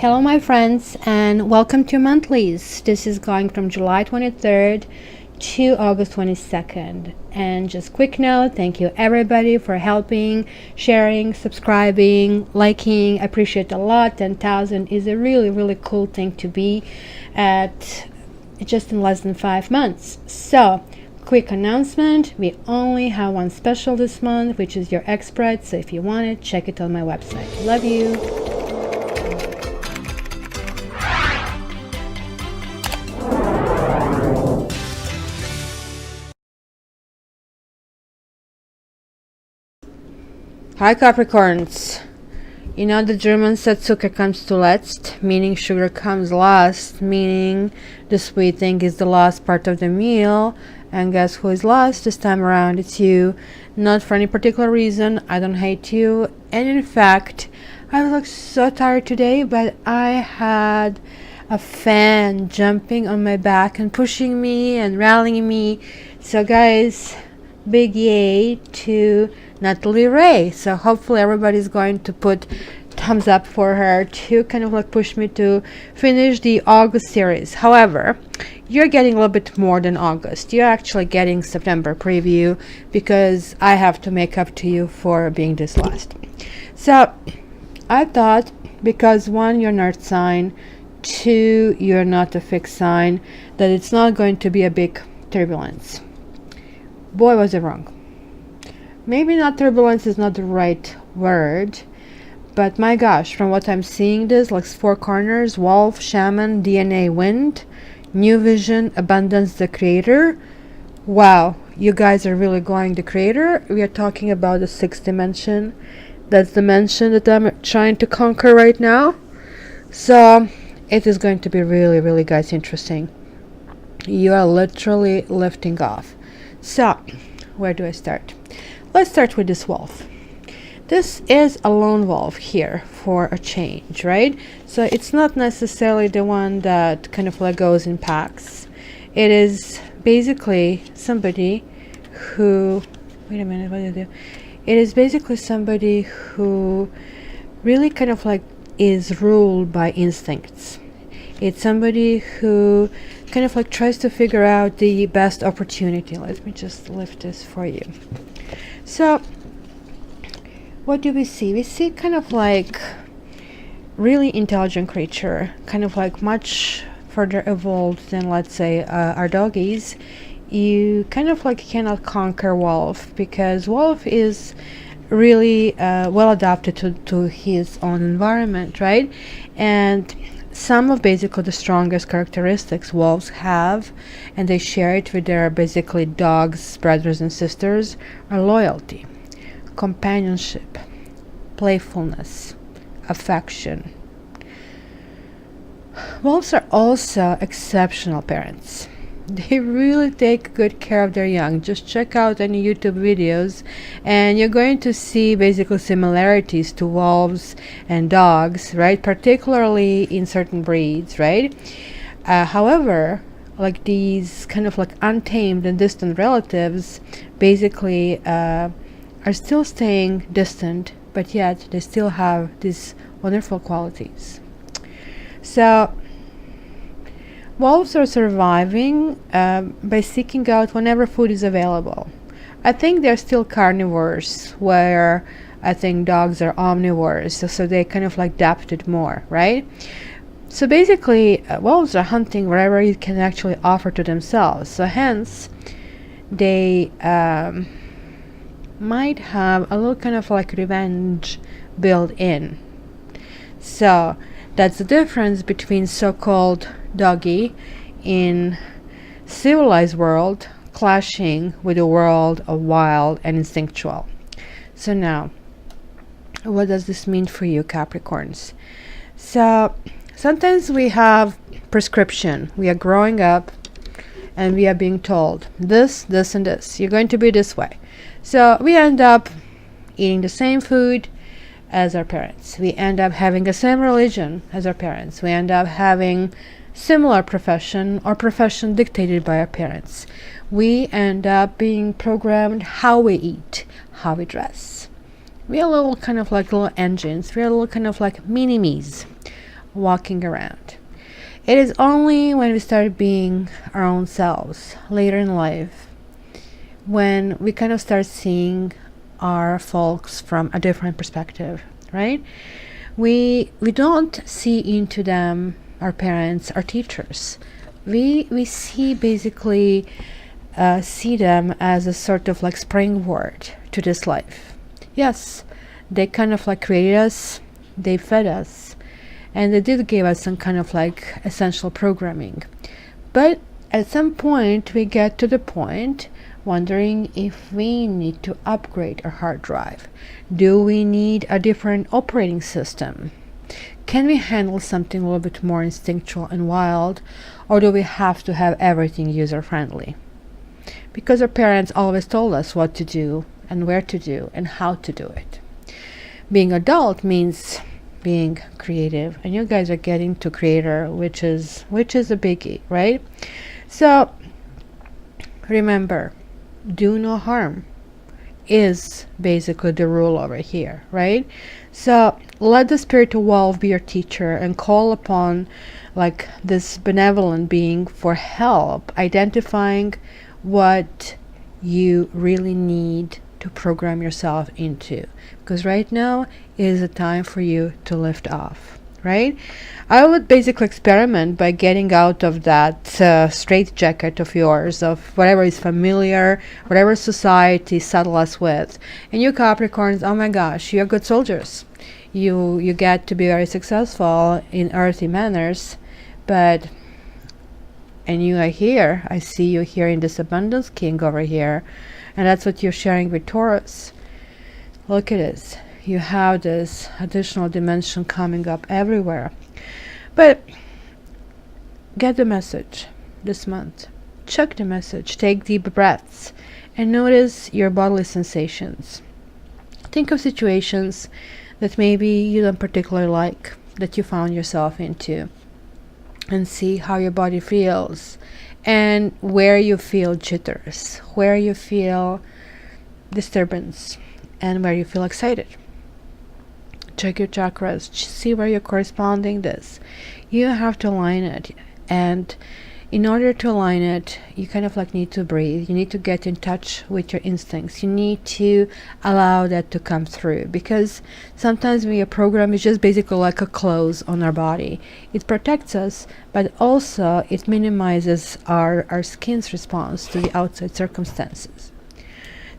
Hello my friends and welcome to monthlies. This is going from July 23rd to August 22nd. And just quick note, thank you everybody for helping, sharing, subscribing, liking. I appreciate a lot. 10,000 is a really cool thing to be at just in less than 5 months. So quick announcement, we only have one special this month, which is your expert. So if you want it, check it on my website. Love you. Hi Capricorns. You know the German said Zucker comes zuletzt, meaning sugar comes last, meaning the sweet thing is the last part of the meal. And guess who is last this time around? It's you. Not for any particular reason. I don't hate you. And in fact, I was like so tired today, but I had a fan jumping on my back and pushing me and rallying me. So guys, big yay to Natalie Ray. So hopefully everybody's going to put thumbs up for her to kind of like push me to finish the August series. However, you're getting a little bit more than August. You're actually getting September preview because I have to make up to you for being this last. So I thought, because one, you're not earth sign, two, you're not a fixed sign, that it's not going to be a big turbulence. Boy, was it wrong. Maybe not turbulence is not the right word, but my gosh, from what I'm seeing, this like 4 corners: wolf, shaman, DNA, wind, new vision, abundance, the creator. Wow, you guys are really going the creator. We are talking about the 6th dimension. That's the dimension that I'm trying to conquer right now. So it is going to be really guys interesting. You are literally lifting off. So where do I start? Let's start with this wolf. This is a lone wolf here for a change, right? So it's not necessarily the one that kind of like goes in packs. It is basically somebody who, wait a minute, what did I do? It is basically somebody who really kind of like is ruled by instincts. It's somebody who kind of like tries to figure out the best opportunity. Let me just lift this for you. So what do we see? We see kind of like really intelligent creature, kind of like much further evolved than, let's say, our doggies. You kind of like cannot conquer wolf because wolf is really well adapted to his own environment, right? And some of basically the strongest characteristics wolves have, and they share it with their basically dogs, brothers and sisters, are loyalty, companionship, playfulness, affection. Wolves are also exceptional parents. They really take good care of their young. Just check out any YouTube videos and you're going to see basically similarities to wolves and dogs, right? Particularly in certain breeds, right? However, like these kind of like untamed and distant relatives basically are still staying distant, but yet they still have these wonderful qualities. So wolves are surviving by seeking out whenever food is available. I think they're still carnivores, where I think dogs are omnivores, so they kind of like adapted more, right? So basically, wolves are hunting wherever it can actually offer to themselves. So hence, they might have a little kind of like revenge built in. So that's the difference between so-called doggy in civilized world clashing with the world of wild and instinctual. So now, what does this mean for you, Capricorns? So sometimes we have prescription. We are growing up and we are being told this, this, and this. You're going to be this way. So we end up eating the same food as our parents. We end up having the same religion as our parents. We end up having similar profession or profession dictated by our parents. We end up being programmed how we eat, how we dress. We are little kind of like little engines. We are little kind of like mini-me's. walking around. It is only when we start being our own selves later in life, when we kind of start seeing our folks from a different perspective, right? We don't see into them, our parents, our teachers. We see basically see them as a sort of like springboard to this life. Yes, they kind of like created us, they fed us, and they did give us some kind of like essential programming. But at some point we get to the point wondering if we need to upgrade our hard drive. Do we need a different operating system? Can we handle something a little bit more instinctual and wild, or do we have to have everything user friendly? Because our parents always told us what to do and where to do and how to do it. Being adult means being creative, and you guys are getting to creator, which is a biggie, right? So remember, do no harm is basically the rule over here, right? So let the spiritual wolf be your teacher and call upon like this benevolent being for help identifying what you really need to program yourself into, because right now is a time for you to lift off, right? I would basically experiment by getting out of that straitjacket of yours, of whatever is familiar, whatever society saddles us with. And you Capricorns, oh my gosh, you're good soldiers. You get to be very successful in earthy manners, but and you are here. I see you here in this abundance king over here, and that's what you're sharing with Taurus. Look at this. You have this additional dimension coming up everywhere. But get the message this month. Check the message. Take deep breaths and notice your bodily sensations. Think of situations that maybe you don't particularly like, that you found yourself into, and see how your body feels and where you feel jitters, where you feel disturbance, and where you feel excited. Check your chakras, see where you're corresponding this. You have to align it, and in order to align it, you kind of like need to breathe. You need to get in touch with your instincts. You need to allow that to come through, because sometimes when a program is just basically like a clothes on our body. It protects us, but also it minimizes our skin's response to the outside circumstances.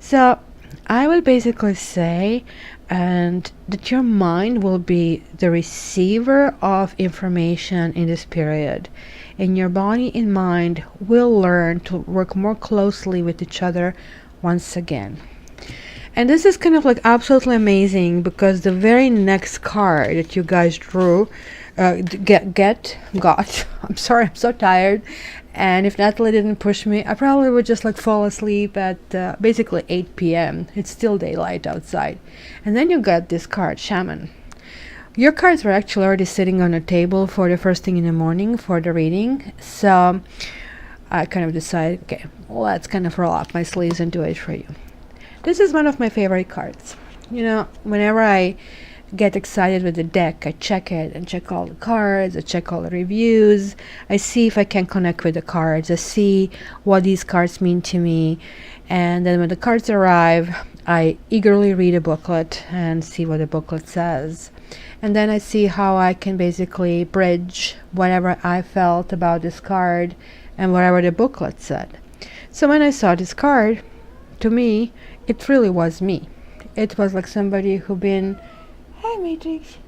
So I will basically say that your mind will be the receiver of information in this period, and your body and mind will learn to work more closely with each other once again. And this is kind of like absolutely amazing, because the very next card that you guys drew got I'm sorry, I'm so tired, and if Natalie didn't push me, I probably would just like fall asleep at basically 8 p.m. It's still daylight outside. And then you got this card, Shaman. Your cards were actually already sitting on a table for the first thing in the morning for the reading, so I kind of decided, okay, let's kind of roll up my sleeves and do it for you. This is one of my favorite cards. You know, whenever I get excited with the deck, I check it and check all the cards, I check all the reviews, I see if I can connect with the cards, I see what these cards mean to me, and then when the cards arrive, I eagerly read a booklet and see what the booklet says. And then I see how I can basically bridge whatever I felt about this card and whatever the booklet said. So when I saw this card, to me, it really was me. It was like somebody who been, hi Matrix,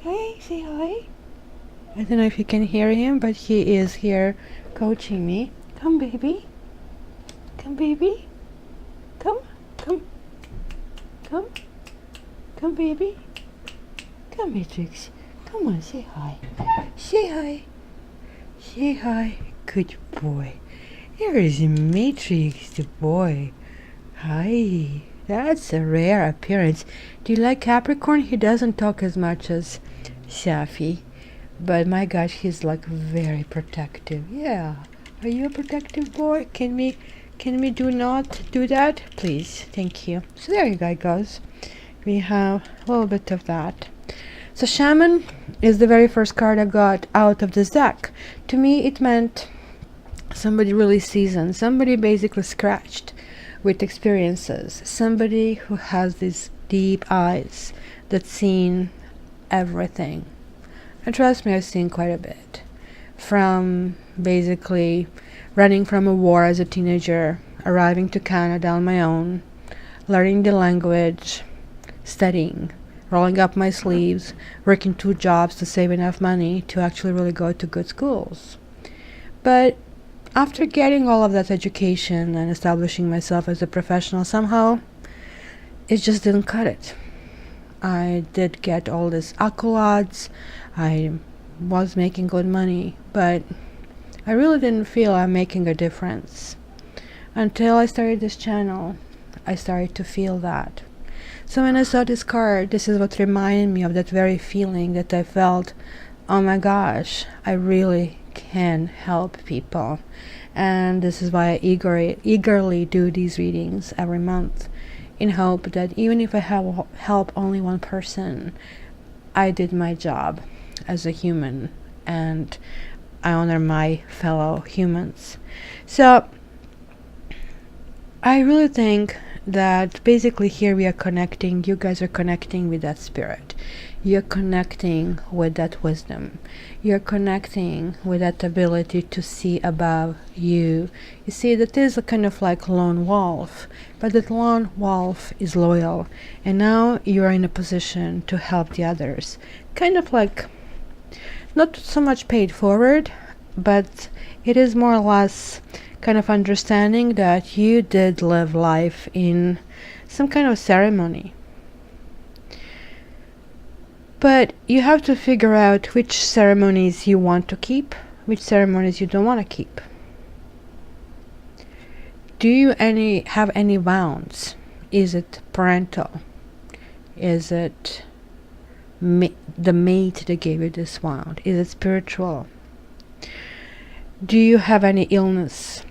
hey, say hi. I don't know if you can hear him, but he is here coaching me. Come baby, come baby, come, come, come, come baby. Come, Matrix. Come on, say hi. Say hi. Say hi. Good boy. Here is Matrix, the boy. Hi. That's a rare appearance. Do you like Capricorn? He doesn't talk as much as Safi, but my gosh, he's like very protective. Yeah. Are you a protective boy? Can we do not do that? Please. Thank you. So there you guys goes. We have a little bit of that. So shaman is the very first card I got out of this deck. To me, it meant somebody really seasoned, somebody basically scratched with experiences, somebody who has these deep eyes that's seen everything. And trust me, I've seen quite a bit. From basically running from a war as a teenager, arriving to Canada on my own, learning the language, studying, rolling up my sleeves, working 2 jobs to save enough money to actually really go to good schools. But after getting all of that education and establishing myself as a professional, somehow it just didn't cut it. I did get all these accolades, I was making good money, but I really didn't feel I'm making a difference. Until I started this channel, I started to feel that. So when I saw this card, this is what reminded me of that very feeling that I felt, oh my gosh, I really can help people. And this is why I eagerly do these readings every month, in hope that even if I help only one person, I did my job as a human, and I honor my fellow humans. So I really think that basically here we are connecting, you guys are connecting with that spirit. You're connecting with that wisdom. You're connecting with that ability to see above you. You see, that is a kind of like lone wolf, but that lone wolf is loyal. And now you're in a position to help the others. Kind of like, not so much paid forward, but it is more or less kind of understanding that you did live life in some kind of ceremony. But you have to figure out which ceremonies you want to keep, which ceremonies you don't want to keep. Do you have any vows? Is it parental? Is it the mate that gave you this wound? Is it spiritual? Do you have any illness?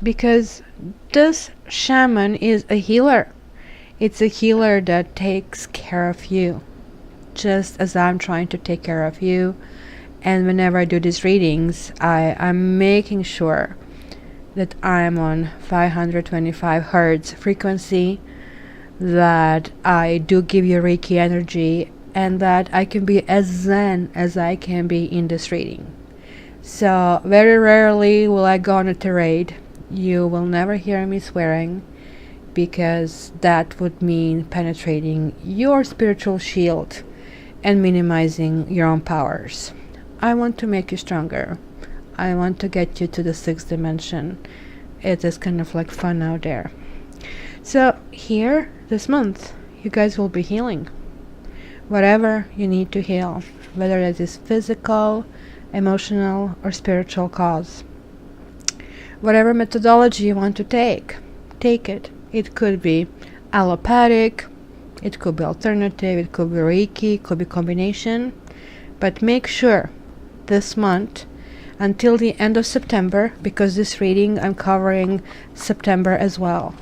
Because this shaman is a healer. It's a healer that takes care of you, just as I'm trying to take care of you. And whenever I do these readings, I'm making sure that I'm on 525 hertz frequency, that I do give you Reiki energy, and that I can be as zen as I can be in this reading. So very rarely will I go on a tirade. You will never hear me swearing, because that would mean penetrating your spiritual shield and minimizing your own powers. I want to make you stronger. I want to get you to the 6th dimension. It is kind of like fun out there. So here, this month, you guys will be healing. Whatever you need to heal, whether it is physical, emotional, or spiritual cause. Whatever methodology you want to take it. It could be allopathic, it could be alternative, it could be Reiki, it could be combination. But make sure this month, until the end of September, because this reading I'm covering September as well,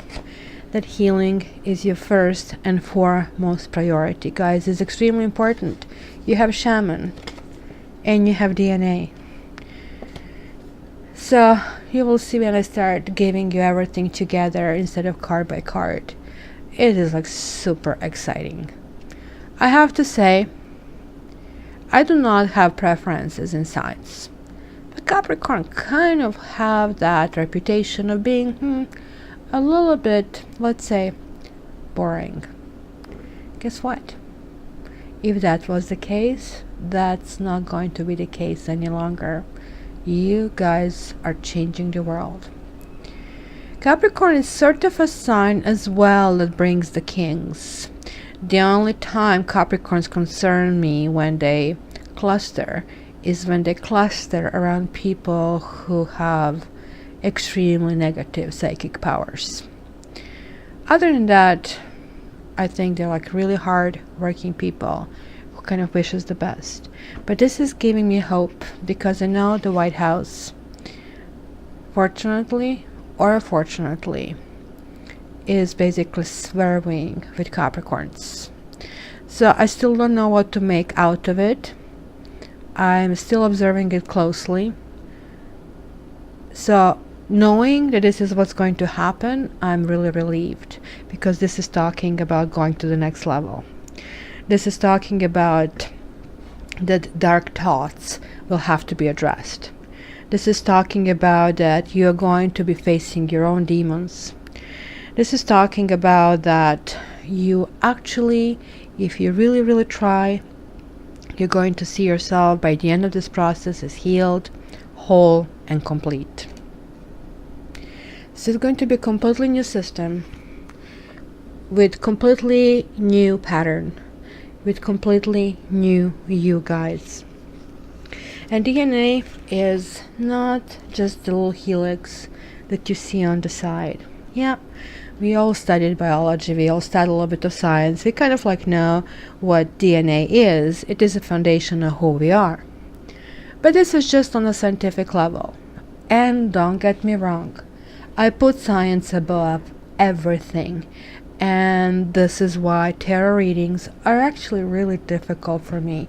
that healing is your first and foremost priority. Guys, it's extremely important. You have shaman and you have DNA. So you will see when I start giving you everything together instead of card by card. It is like super exciting. I have to say, I do not have preferences in signs. But Capricorn kind of have that reputation of being a little bit, let's say, boring. Guess what? If that was the case, that's not going to be the case any longer. You guys are changing the world. Capricorn is sort of a sign as well that brings the kings. The only time Capricorns concern me when they cluster is when they cluster around people who have extremely negative psychic powers. Other than that, I think they're like really hard working people who kind of wishes the best. But this is giving me hope, because I know the White House, fortunately or unfortunately, is basically swerving with Capricorns. So I still don't know what to make out of it. I'm still observing it closely. So knowing that this is what's going to happen, I'm really relieved, because this is talking about going to the next level. This is talking about that dark thoughts will have to be addressed. This is talking about that you're going to be facing your own demons. This is talking about that you actually, if you really, really try, you're going to see yourself by the end of this process as healed, whole, and complete. So it's going to be a completely new system with completely new pattern, with completely new you guys. And DNA is not just the little helix that you see on the side. Yeah, we all studied biology, we all studied a little bit of science. We kind of like know what DNA is. It is a foundation of who we are. But this is just on a scientific level. And don't get me wrong, I put science above everything. And this is why tarot readings are actually really difficult for me,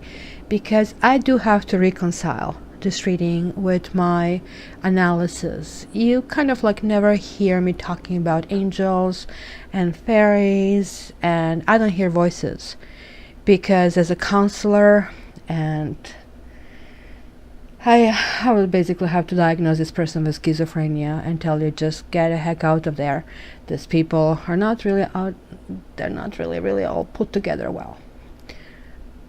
because I do have to reconcile this reading with my analysis. You kind of like never hear me talking about angels and fairies, and I don't hear voices, because as a counselor, and I would basically have to diagnose this person with schizophrenia and tell you, just get the heck out of there. These people are not really out, they're not really all put together well.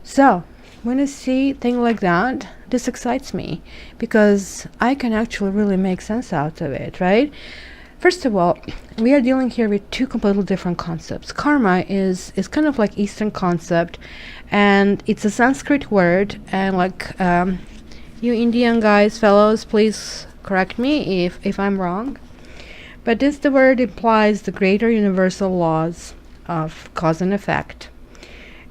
So when I see things like that, this excites me, because I can actually really make sense out of it, right? First of all, we are dealing here with two completely different concepts. Karma is kind of like Eastern concept, and it's a Sanskrit word, and like you Indian guys, fellows, please correct me if I'm wrong. But the word implies the greater universal laws of cause and effect.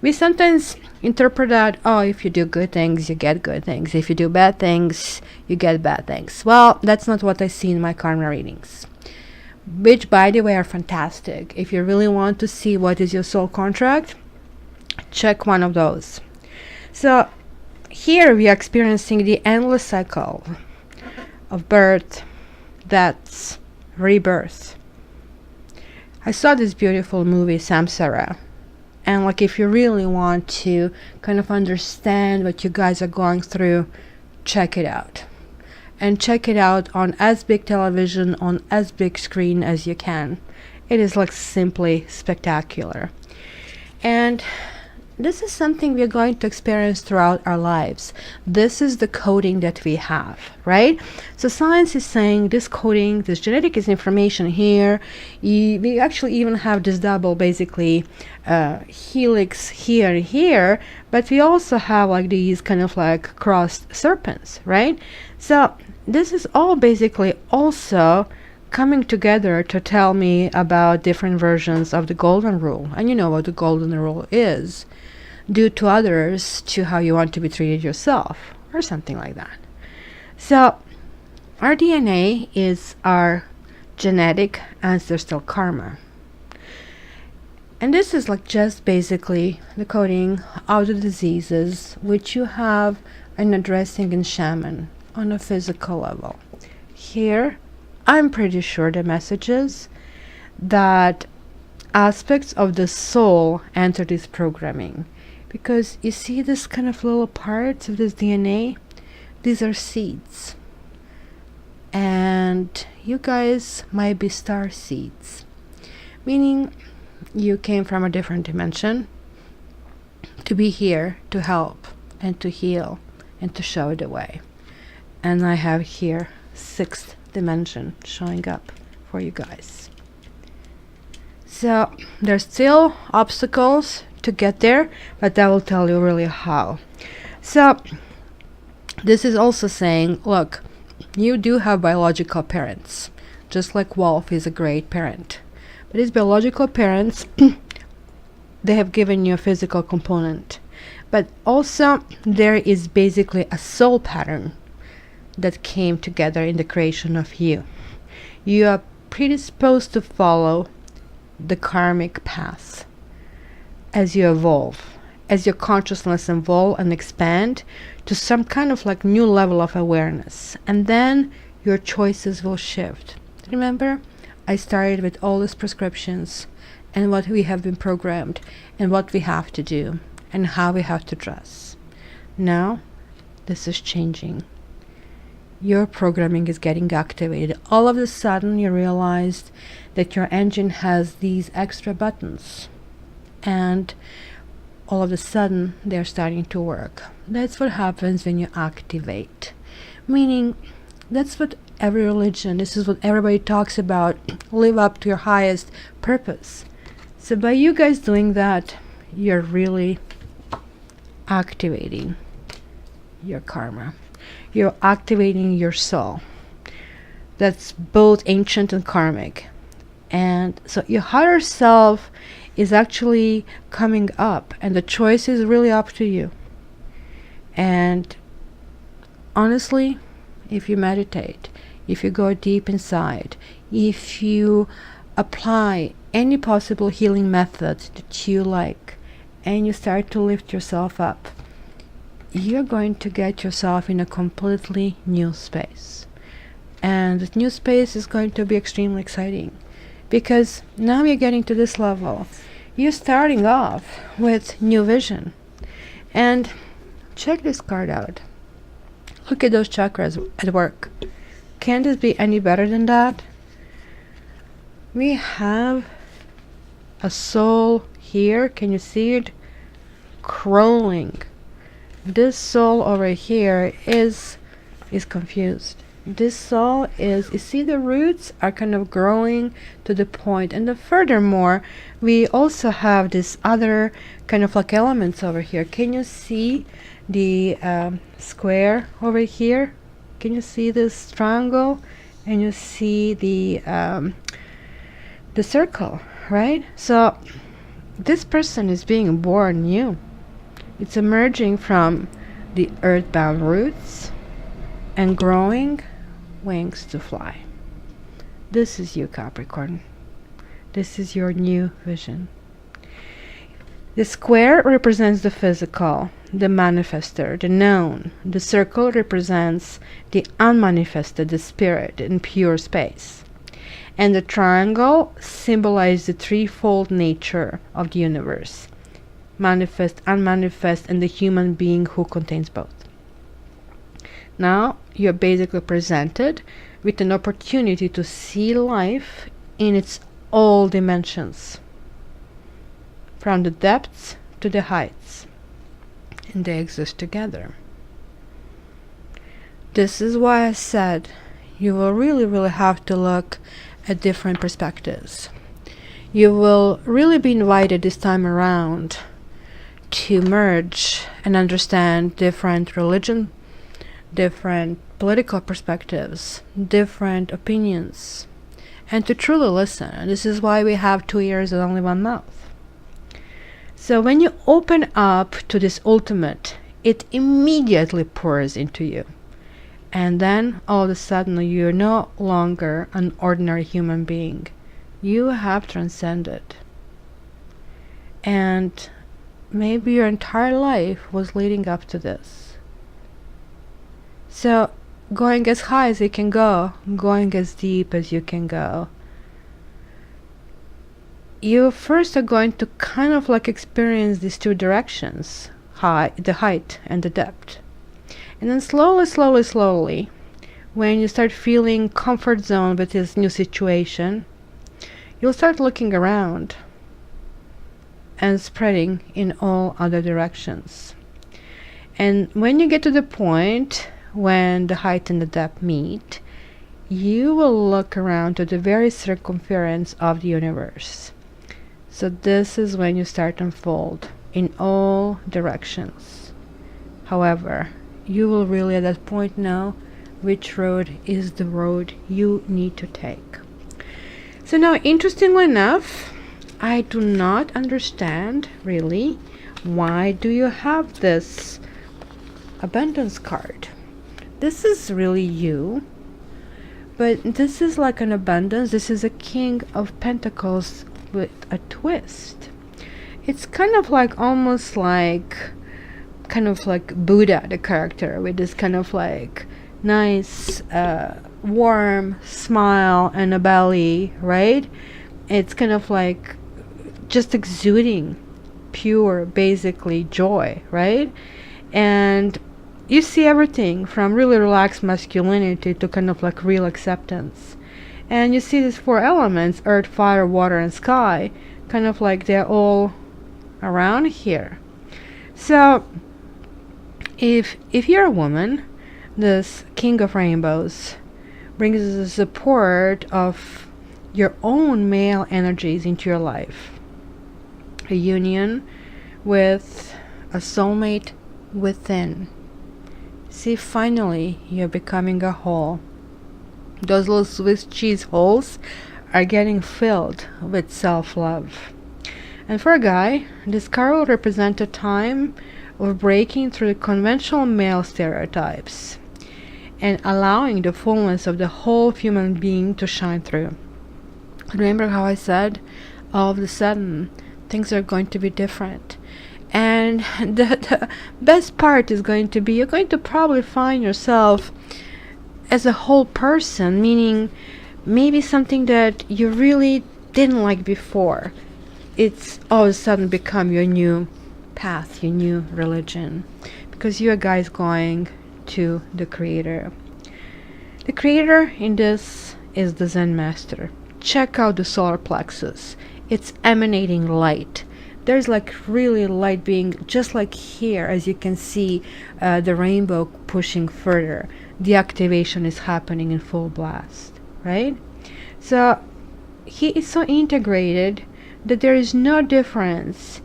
We sometimes interpret that, oh, if you do good things, you get good things. If you do bad things, you get bad things. Well, that's not what I see in my karma readings, which, by the way, are fantastic. If you really want to see what is your soul contract, check one of those. So here we are experiencing the endless cycle of birth, deaths, rebirth. I saw this beautiful movie, Samsara, and like if you really want to kind of understand what you guys are going through, check it out. And check it out on as big television, on as big screen as you can. It is like simply spectacular. And this is something we're going to experience throughout our lives. This is the coding that we have, right? So science is saying this coding, this genetic is information here. We actually even have this double, basically, helix here and here, but we also have like these kind of like crossed serpents, right? So this is all basically also coming together to tell me about different versions of the golden rule. And you know what the golden rule is. Do to others to how you want to be treated yourself, or something like that. So our DNA is our genetic ancestral karma. And this is like just basically the coding of the diseases which you have in addressing in shaman on a physical level. Here, I'm pretty sure the message is that aspects of the soul enter this programming. Because you see this kind of little parts of this DNA? These are seeds. And you guys might be star seeds. Meaning you came from a different dimension to be here to help and to heal and to show the way. And I have here 6th dimension showing up for you guys. So there's still obstacles to get there, but I will tell you really how. So this is also saying, look, you do have biological parents, just like Wolf is a great parent. But his biological parents, they have given you a physical component. But also there is basically a soul pattern that came together in the creation of you. You are predisposed to follow the karmic path as you evolve, as your consciousness evolve and expand to some kind of like new level of awareness. And then your choices will shift. Remember, I started with all these prescriptions and what we have been programmed and what we have to do and how we have to dress. Now, this is changing. Your programming is getting activated. All of a sudden, you realized that your engine has these extra buttons. And all of a sudden, they're starting to work. That's what happens when you activate. Meaning, that's what every religion, this is what everybody talks about, live up to your highest purpose. So by you guys doing that, you're really activating your karma. You're activating your soul. That's both ancient and karmic. And so your higher self is actually coming up, and the choice is really up to you. And honestly, if you meditate, if you go deep inside, if you apply any possible healing method that you like, and you start to lift yourself up, you're going to get yourself in a completely new space. And this new space is going to be extremely exciting, because now you're getting to this level. You're starting off with new vision. And check this card out. Look at those chakras at work. Can this be any better than that? We have a soul here. Can you see it? Crawling. This soul over here is confused. This soul is, you see the roots are kind of growing to the point. And furthermore, we also have this other kind of like elements over here. Can you see the square over here? Can you see this triangle? And you see the circle, right? So this person is being born new. It's emerging from the earthbound roots and growing wings to fly. This is you, Capricorn. This is your new vision. The square represents the physical, the manifester, the known. The circle represents the unmanifested, the spirit in pure space. And the triangle symbolizes the threefold nature of the universe: manifest, unmanifest, and the human being who contains both. Now you're basically presented with an opportunity to see life in its all dimensions, from the depths to the heights, and they exist together. This is why I said you will really have to look at different perspectives. You will really be invited this time around to merge and understand different religion, different political perspectives, different opinions, and to truly listen. And this is why we have 2 ears and only one mouth. So when you open up to this ultimate, it immediately pours into you. And then all of a sudden you're no longer an ordinary human being. You have transcended. And maybe your entire life was leading up to this. So going as high as you can go, going as deep as you can go, you first are going to kind of like experience these two directions, the height and the depth. And then slowly, when you start feeling comfort zone with this new situation, you'll start looking around and spreading in all other directions. And when you get to the point when the height and the depth meet, you will look around to the very circumference of the universe. So this is when you start to unfold in all directions. However, you will really at that point know which road is the road you need to take. So now, interestingly enough, I do not understand really why do you have this abundance card. This is really you, but this is like an abundance. This is a King of Pentacles with a twist. It's kind of like almost like Buddha, the character, with this kind of like nice warm smile and a belly, right? It's kind of like just exuding pure, basically, joy, right? And you see everything from really relaxed masculinity to kind of like real acceptance. And you see these four elements, earth, fire, water, and sky, kind of like they're all around here. So if you're a woman, this King of Rainbows brings the support of your own male energies into your life. A union with a soulmate within. See, finally, you're becoming a whole. Those little Swiss cheese holes are getting filled with self-love. And for a guy, this card will represent a time of breaking through the conventional male stereotypes and allowing the fullness of the whole human being to shine through. Remember how I said, all of a sudden, things are going to be different. And the best part is going to be, you're going to probably find yourself as a whole person, meaning maybe something that you really didn't like before. It's all of a sudden become your new path, your new religion, because you guys going to the Creator. The Creator in this is the Zen Master. Check out the solar plexus. It's emanating light. There's like really light being, just like here, as you can see, the rainbow pushing further. The activation is happening in full blast, right? So he is so integrated that there is no difference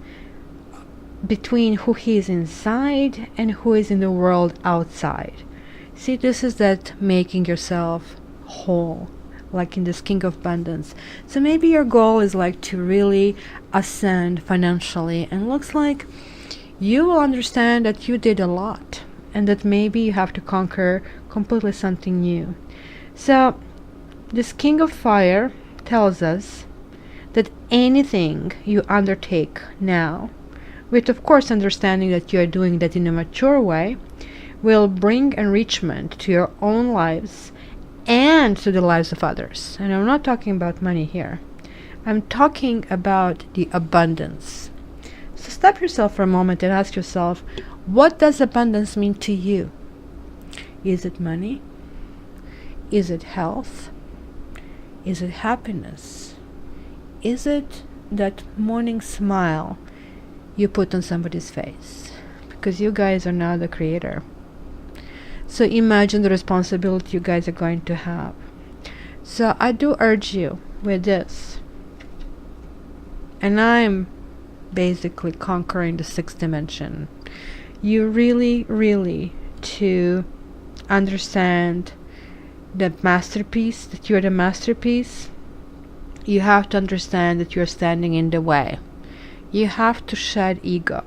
between who he is inside and who is in the world outside. See, this is that making yourself whole, like in this King of Abundance. So maybe your goal is like to really ascend financially, and looks like you will understand that you did a lot and that maybe you have to conquer completely something new. So this King of Fire tells us that anything you undertake now, with of course understanding that you are doing that in a mature way, will bring enrichment to your own lives and to the lives of others. And I'm not talking about money here. I'm talking about the abundance. So stop yourself for a moment and ask yourself, what does abundance mean to you? Is it money? Is it health? Is it happiness? Is it that morning smile you put on somebody's face? Because you guys are now the Creator. So imagine the responsibility you guys are going to have. So I do urge you with this. And I'm basically conquering the sixth dimension. You really to understand the masterpiece, that you're the masterpiece. You have to understand that you're standing in the way. You have to shed ego.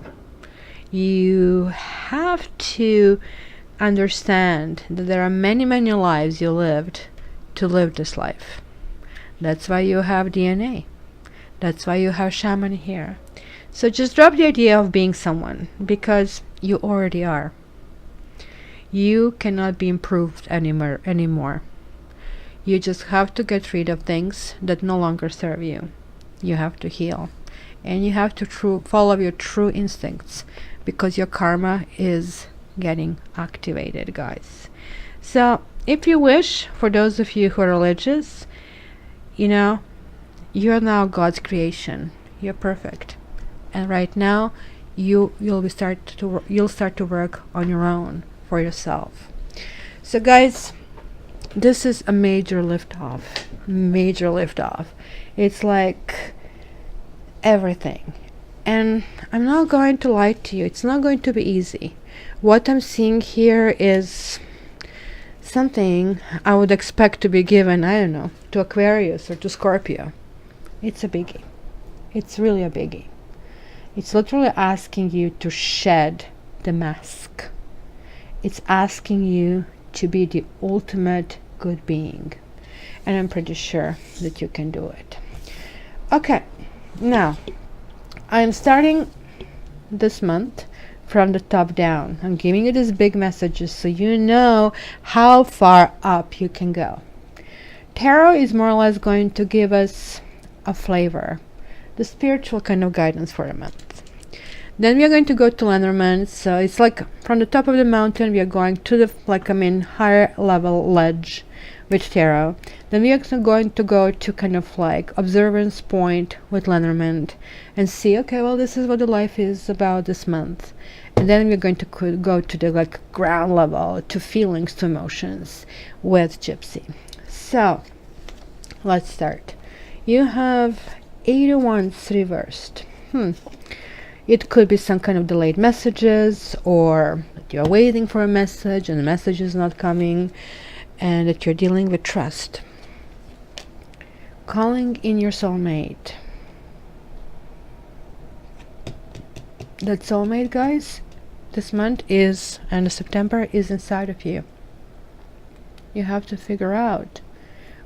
You have to understand that there are many lives you lived to live this life. That's why you have DNA. That's why you have shaman here. So just drop the idea of being someone, because you already are. You cannot be improved anymore. You just have to get rid of things that no longer serve you. You have to heal. And you have to follow your true instincts, because your karma is getting activated, guys. So if you wish, for those of you who are religious, you're now God's creation. You're perfect. And right now you'll start to work on your own for yourself. So guys, this is a major lift off. It's like everything. And I'm not going to lie to you, it's not going to be easy. What I'm seeing here is something I would expect to be given, I don't know, to Aquarius or to Scorpio. It's a biggie. It's really a biggie. It's literally asking you to shed the mask. It's asking you to be the ultimate good being. And I'm pretty sure that you can do it. Okay, now, I'm starting this month from the top down. I'm giving you these big messages so you know how far up you can go. Tarot is more or less going to give us a flavor, the spiritual kind of guidance for a month. Then we are going to go to Lenormand. So it's like from the top of the mountain, we are going to the, higher level ledge with tarot. Then we are going to go to kind of like observance point with Lenormand and see, okay, well, this is what the life is about this month. And then we're going to go to the ground level, to feelings, to emotions with Gypsy. So let's start. You have 8 of Wands reversed. It could be some kind of delayed messages, or that you're waiting for a message and the message is not coming, and that you're dealing with trust. Calling in your soulmate. That soulmate, guys, this month is, and September is inside of you. You have to figure out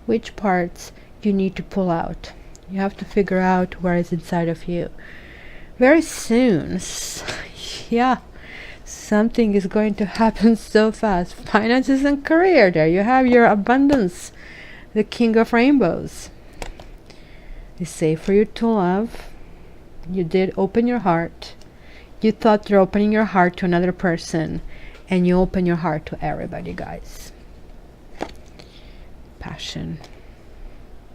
which parts you need to pull out. You have to figure out where it's inside of you. Very soon, yeah, something is going to happen so fast. Finances and career, there you have your abundance, the King of Rainbows. It's safe for you to love. You did open your heart. You thought you're opening your heart to another person, and you open your heart to everybody, guys. Passion.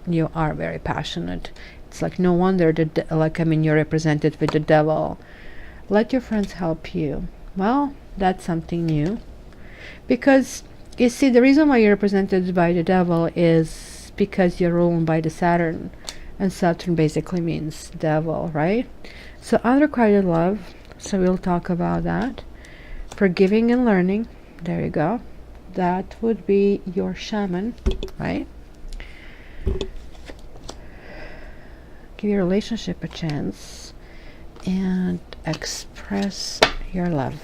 You are very passionate. It's like no wonder that, you're represented with the devil. Let your friends help you. Well, that's something new. Because, you see, the reason why you're represented by the devil is because you're ruled by the Saturn. And Saturn basically means devil, right? So unrequited love. So we'll talk about that. Forgiving and learning. There you go. That would be your shaman, right? Give your relationship a chance and express your love.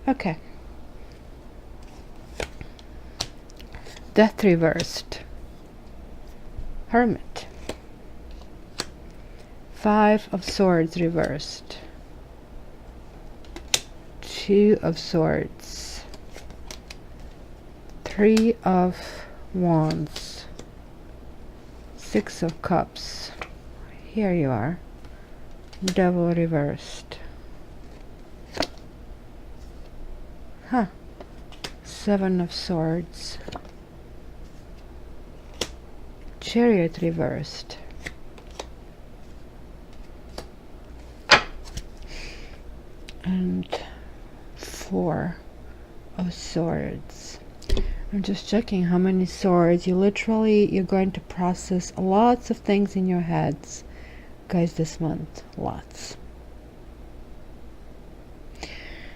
Okay. Death reversed. Hermit. 5 of Swords reversed. 2 of Swords. 3 of Wands. 6 of Cups. Here you are. Devil reversed. 7 of Swords. Chariot reversed. And 4 of Swords. I'm just checking how many swords. You're going to process lots of things in your heads, guys, this month. Lots.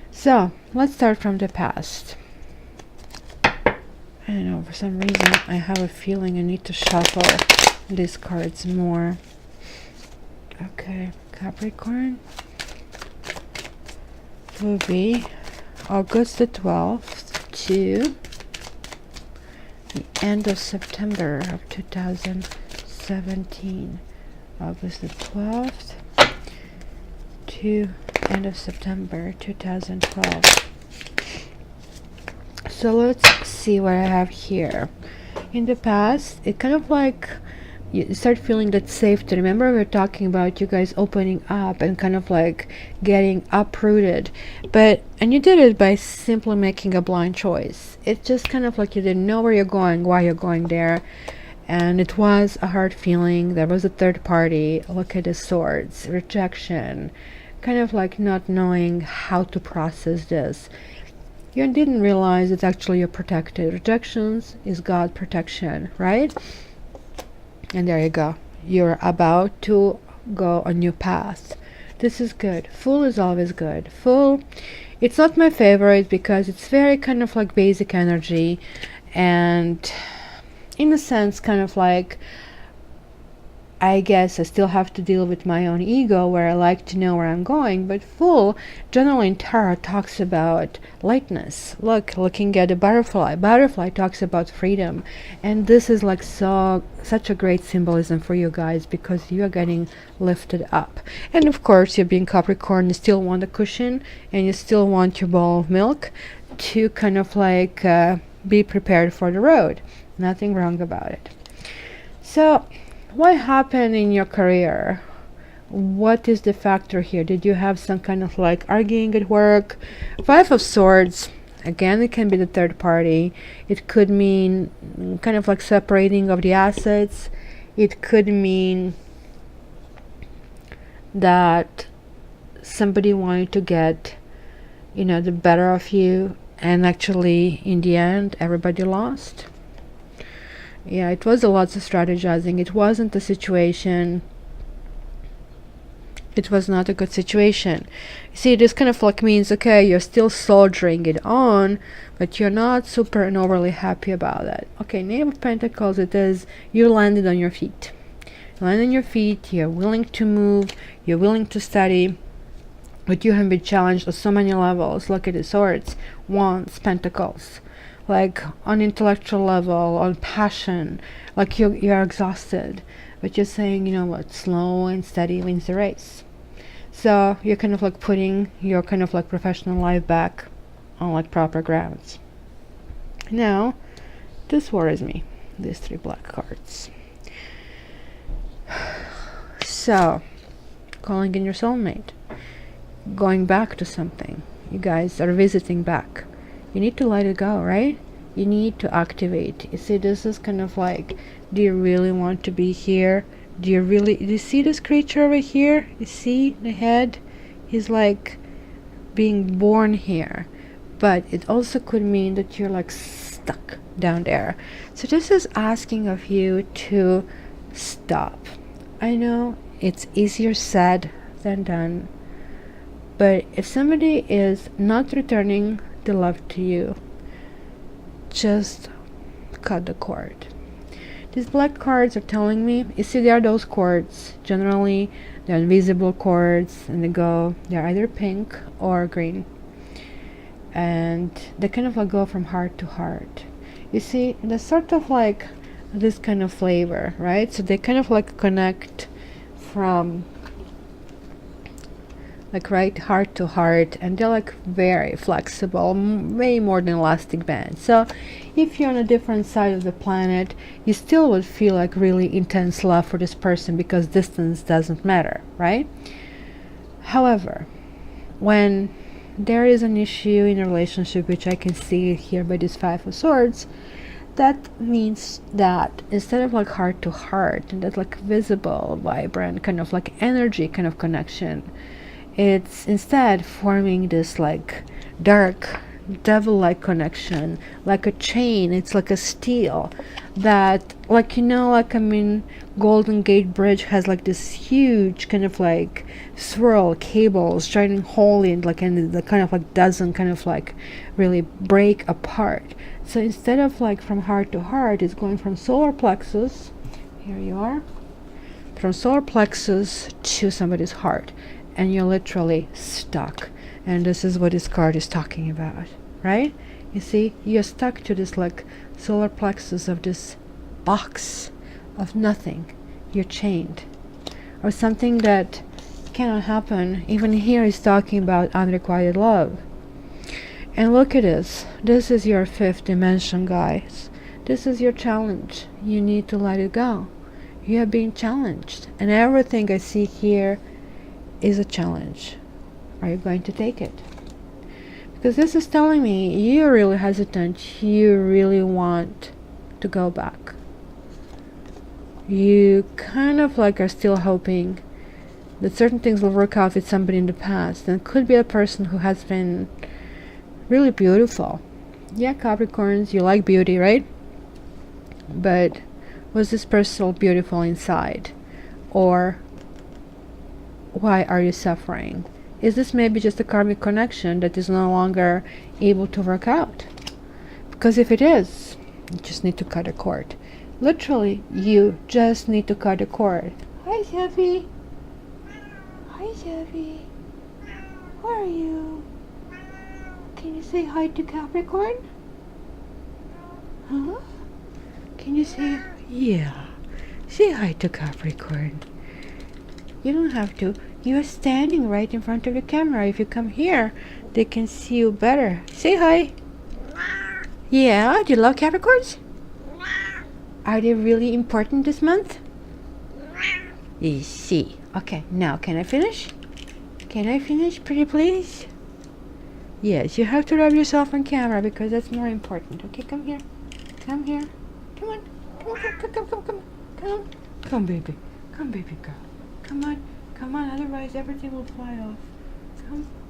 So let's start from the past. I don't know, for some reason I have a feeling I need to shuffle these cards more. Okay, Capricorn will be August the 12th to the end of September of 2017. August the 12th to end of September 2012. So let's see what I have here. In the past, it kind of like you start feeling that safety. Remember, we were talking about you guys opening up and kind of like getting uprooted, and you did it by simply making a blind choice. It's just kind of like you didn't know where you're going, why you're going there, and it was a hard feeling. There was a third party. Look at the swords, rejection, kind of like not knowing how to process this. You didn't realize it's actually you're protected. Rejections is God protection, right? And there you go. You're about to go a new path. This is good. Fool is always good. Fool, it's not my favorite because it's very kind of like basic energy, and in a sense kind of like I guess I still have to deal with my own ego, where I like to know where I'm going. But Fool, generally in tarot, talks about lightness. Looking at a butterfly. Butterfly talks about freedom. And this is like such a great symbolism for you guys, because you are getting lifted up. And of course, you're being Capricorn, you still want a cushion, and you still want your bowl of milk to kind of like be prepared for the road. Nothing wrong about it. So, what happened in your career? What is the factor here? Did you have some kind of like arguing at work? Five of Swords. Again, it can be the third party. It could mean kind of like separating of the assets. It could mean that somebody wanted to get, the better of you, and actually in the end everybody lost. Yeah, it was a lot of strategizing. It wasn't a situation. It was not a good situation. You see, this kind of like means, okay, you're still soldiering it on, but you're not super and overly happy about it. Okay, Knave of Pentacles, it is, you landed on your feet. You land on your feet, you're willing to move, you're willing to study, but you have been challenged on so many levels. Look at the Swords, Wands, Pentacles. Like on intellectual level, on passion, like you're exhausted, but you're saying, you know what, slow and steady wins the race. So you're kind of like putting your kind of like professional life back on like proper grounds. Now, this worries me, these three black cards. So, calling in your soulmate, going back to something. You guys are visiting back. You need to let it go, right? You need to activate. You see, this is kind of like, do you really want to be here? Do you see this creature over here? You see the head? He's like being born here. But it also could mean that you're like stuck down there. So this is asking of you to stop. I know it's easier said than done. But if somebody is not returning the love to you, just cut the cord. These black cards are telling me, you see, they are those cords. Generally, they're invisible cords, and they're either pink or green. And they kind of like go from heart to heart. You see, there's sort of like this kind of flavor, right? So they kind of like connect from like right heart to heart, and they're like very flexible, way more than elastic band. So if you're on a different side of the planet, you still would feel like really intense love for this person, because distance doesn't matter, right? However, when there is an issue in a relationship, which I can see here by this Five of Swords, that means that instead of like heart to heart, and that like visible, vibrant kind of like energy kind of connection, it's instead forming this like dark devil-like connection, like a chain. It's like a steel that, like, Golden Gate Bridge has like this huge kind of like swirl cables shining hole in, like, and the kind of like doesn't kind of like really break apart. So instead of like from heart to heart, it's going from solar plexus, here you are, from solar plexus to somebody's heart, and you're literally stuck. And this is what this card is talking about, right? You see, you're stuck to this like solar plexus of this box of nothing. You're chained, or something that cannot happen. Even here he's talking about unrequited love. And look at this. This is your fifth dimension, guys. This is your challenge. You need to let it go. You are being challenged, and everything I see here is a challenge. Are you going to take it? Because this is telling me you're really hesitant. You really want to go back. You kind of like are still hoping that certain things will work out with somebody in the past, and it could be a person who has been really beautiful. Yeah, Capricorns, you like beauty, right? But was this person beautiful inside? Or why are you suffering? Is this maybe just a karmic connection that is no longer able to work out? Because if it is, you just need to cut a cord. Literally, you just need to cut a cord. Hi, Sophie. Hi, Sophie. Where are you? Can you say hi to Capricorn? Huh? Can you say, yeah, say hi to Capricorn. You don't have to. You're standing right in front of the camera. If you come here, they can see you better. Say hi. Yeah, do you love Capricorns? Are they really important this month? You see. Okay, now can I finish? Can I finish, pretty please? Yes, you have to rub yourself on camera because that's more important. Okay, come here. Come here. Come on. Come on, come. Come, baby. Come, baby girl. Come on. Come on, otherwise everything will fly off.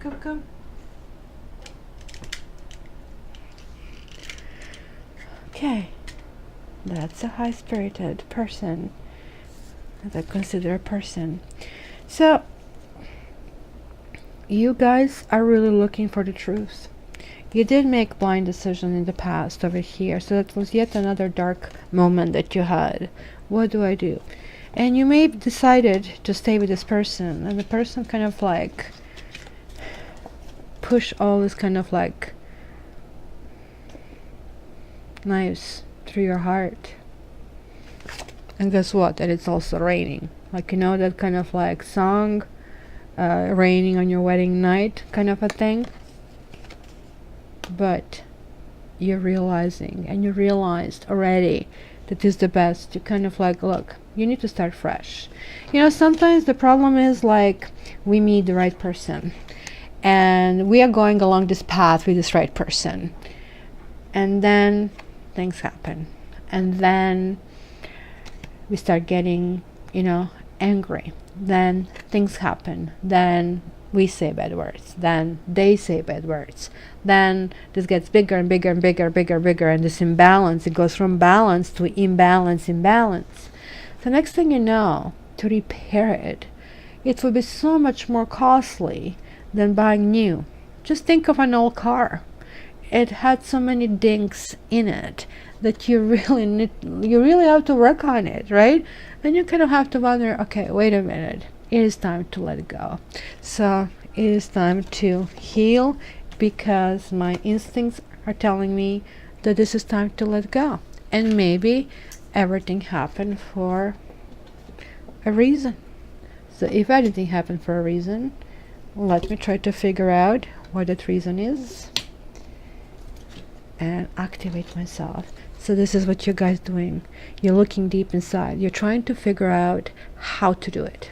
Come. Okay. That's a high-spirited person. That I consider a person. So, you guys are really looking for the truth. You did make blind decision in the past over here, so that was yet another dark moment that you had. What do I do? And you may have decided to stay with this person, and the person kind of like push all this kind of like knives through your heart. And guess what? That it's also raining. Like, you know, that kind of like song, raining on your wedding night kind of a thing. But you're realizing, and you realized already that is the best. You kind of like, look, you need to start fresh. You know, sometimes the problem is like we meet the right person and we are going along this path with this right person, and then things happen, and then we start getting, you know, angry. Then things happen. Then we say bad words. Then they say bad words. Then this gets bigger and bigger and bigger, and this imbalance, it goes from balance to imbalance. So next thing you know, to repair it, it will be so much more costly than buying new. Just think of an old car. It had so many dinks in it that you really have to work on it, right? And you kind of have to wonder, okay, wait a minute, it is time to let it go. So it is time to heal, because my instincts are telling me that this is time to let go. And maybe everything happened for a reason. So if everything happened for a reason, let me try to figure out what that reason is and activate myself. So this is what you guys doing. You're looking deep inside. You're trying to figure out how to do it.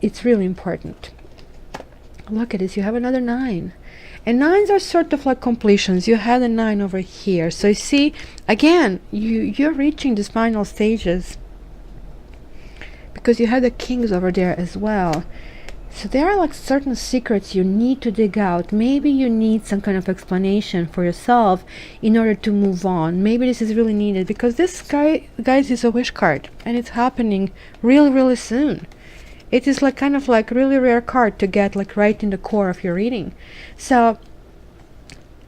It's really important. Look at this. You have another 9. And 9s are sort of like completions. You had a 9 over here. So you see, again, you're reaching the final stages, because you had the kings over there as well. So there are like certain secrets you need to dig out. Maybe you need some kind of explanation for yourself in order to move on. Maybe this is really needed, because this guy, guys, is a wish card, and it's happening really soon. It is like kind of like really rare card to get like right in the core of your reading. So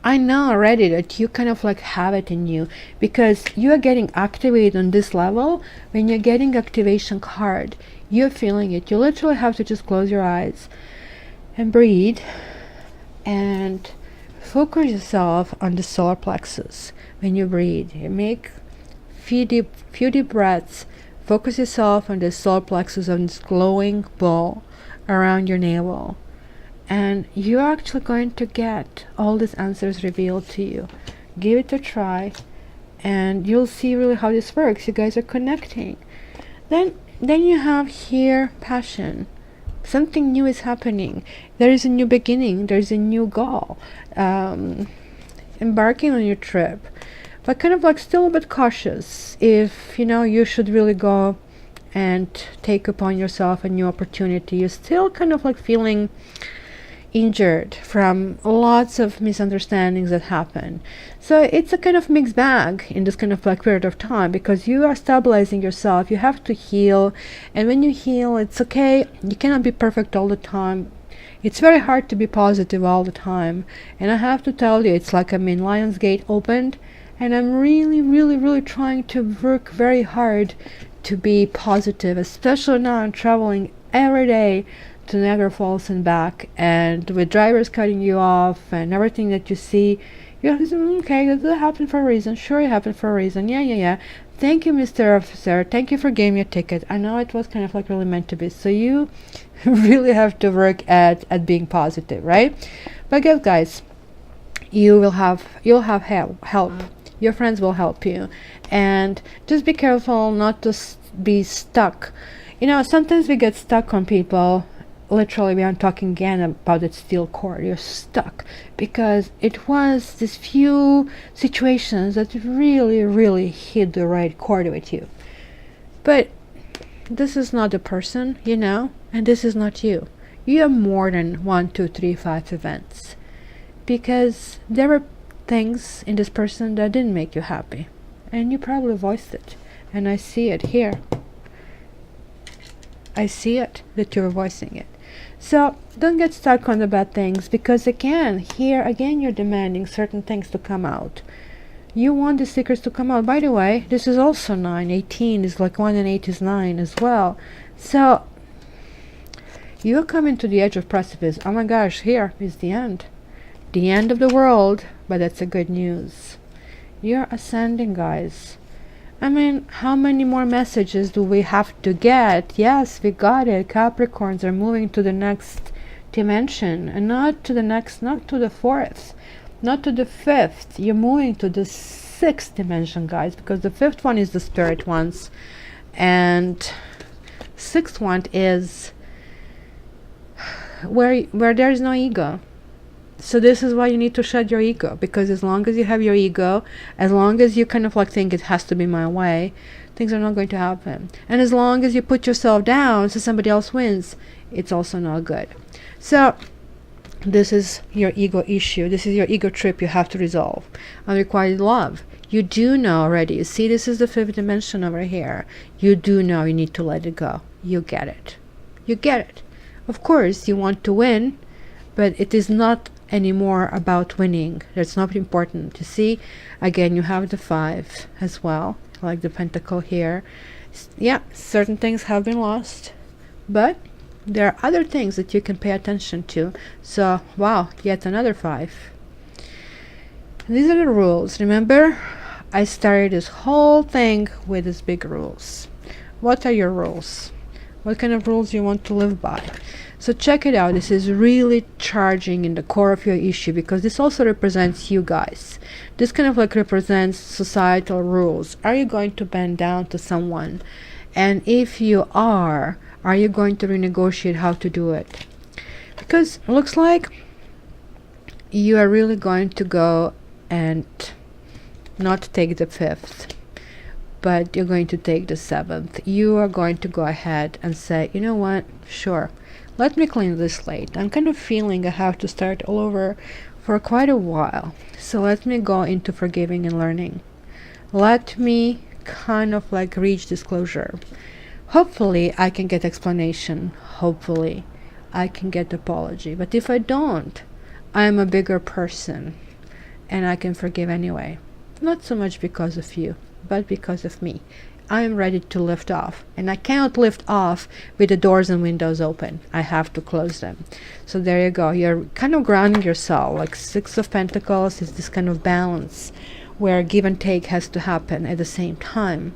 I know already that you kind of like have it in you, because you are getting activated on this level. When you're getting activation card, you're feeling it. You literally have to just close your eyes and breathe and focus yourself on the solar plexus. When you breathe, you make few deep breaths. Focus yourself on the solar plexus, on this glowing ball around your navel, and you're actually going to get all these answers revealed to you. Give it a try, and you'll see really how this works. You guys are connecting. Then you have here passion. Something new is happening. There is a new beginning. There is a new goal. Embarking on your trip, but kind of like still a bit cautious if you know you should really go and take upon yourself a new opportunity. You're still kind of like feeling injured from lots of misunderstandings that happen. So it's a kind of mixed bag in this kind of like period of time, because you are stabilizing yourself. You have to heal, and when you heal, it's okay. You cannot be perfect all the time. It's very hard to be positive all the time, and I have to tell you, it's like I'm in Lionsgate opened, and I'm really trying to work very hard to be positive, especially now I'm traveling every day to Niagara Falls and back, and with drivers cutting you off and everything that you see, you're like, okay, that happened for a reason. Sure, it happened for a reason. Yeah. Thank you, Mr. Officer. Thank you for giving me a ticket. I know it was kind of like really meant to be. So you really have to work at being positive, right? But guys, you'll have help. Your friends will help you, and just be careful not to be stuck. Sometimes we get stuck on people. Literally, we are talking again about that steel cord. You're stuck because it was these few situations that really hit the right chord with you. But this is not the person, and this is not you. You are more than 1, 2, 3, 5 events, because there were things in this person that didn't make you happy, and you probably voiced it, and I see it here. I see it that you're voicing it. So don't get stuck on the bad things, because here again you're demanding certain things to come out. You want the secrets to come out. By the way, this is also 9. 18 is like 1 and 8 is 9 as well. So you're coming to the edge of precipice. Oh my gosh, here is the end. The end of the world, but that's a good news. You're ascending, guys. I mean, how many more messages do we have to get? Yes, we got it. Capricorns are moving to the next dimension, and not to the 4th, not to the 5th. You're moving to the 6th dimension, guys, because the 5th one is the spirit ones, and 6th one is where there is no ego. So this is why you need to shed your ego, because as long as you have your ego, as long as you kind of like think it has to be my way, things are not going to happen. And as long as you put yourself down so somebody else wins, it's also not good. So this is your ego issue. This is your ego trip you have to resolve. Unrequited love. You do know already. You see, this is the 5th dimension over here. You do know you need to let it go. You get it. You get it. Of course, you want to win, but it is not anymore about winning. That's not important. You see, again, you have the 5 as well, like the pentacle here. Yeah, certain things have been lost, but there are other things that you can pay attention to. So, wow, yet another 5. These are the rules. Remember, I started this whole thing with these big rules. What are your rules? What kind of rules you want to live by? So check it out. This is really charging in the core of your issue, because this also represents you guys. This kind of like represents societal rules. Are you going to bend down to someone? And if you are you going to renegotiate how to do it? Because it looks like you are really going to go and not take the 5th, but you're going to take the 7th. You are going to go ahead and say, you know what, sure, let me clean this slate. I'm kind of feeling I have to start all over for quite a while. So let me go into forgiving and learning. Let me kind of like reach this closure. Hopefully I can get explanation. Hopefully I can get apology. But if I don't, I'm a bigger person and I can forgive anyway. Not so much because of you, but because of me. I am ready to lift off, and I cannot lift off with the doors and windows open. I have to close them. So there you go. You're kind of grounding yourself. Like 6 of Pentacles is this kind of balance where give and take has to happen at the same time,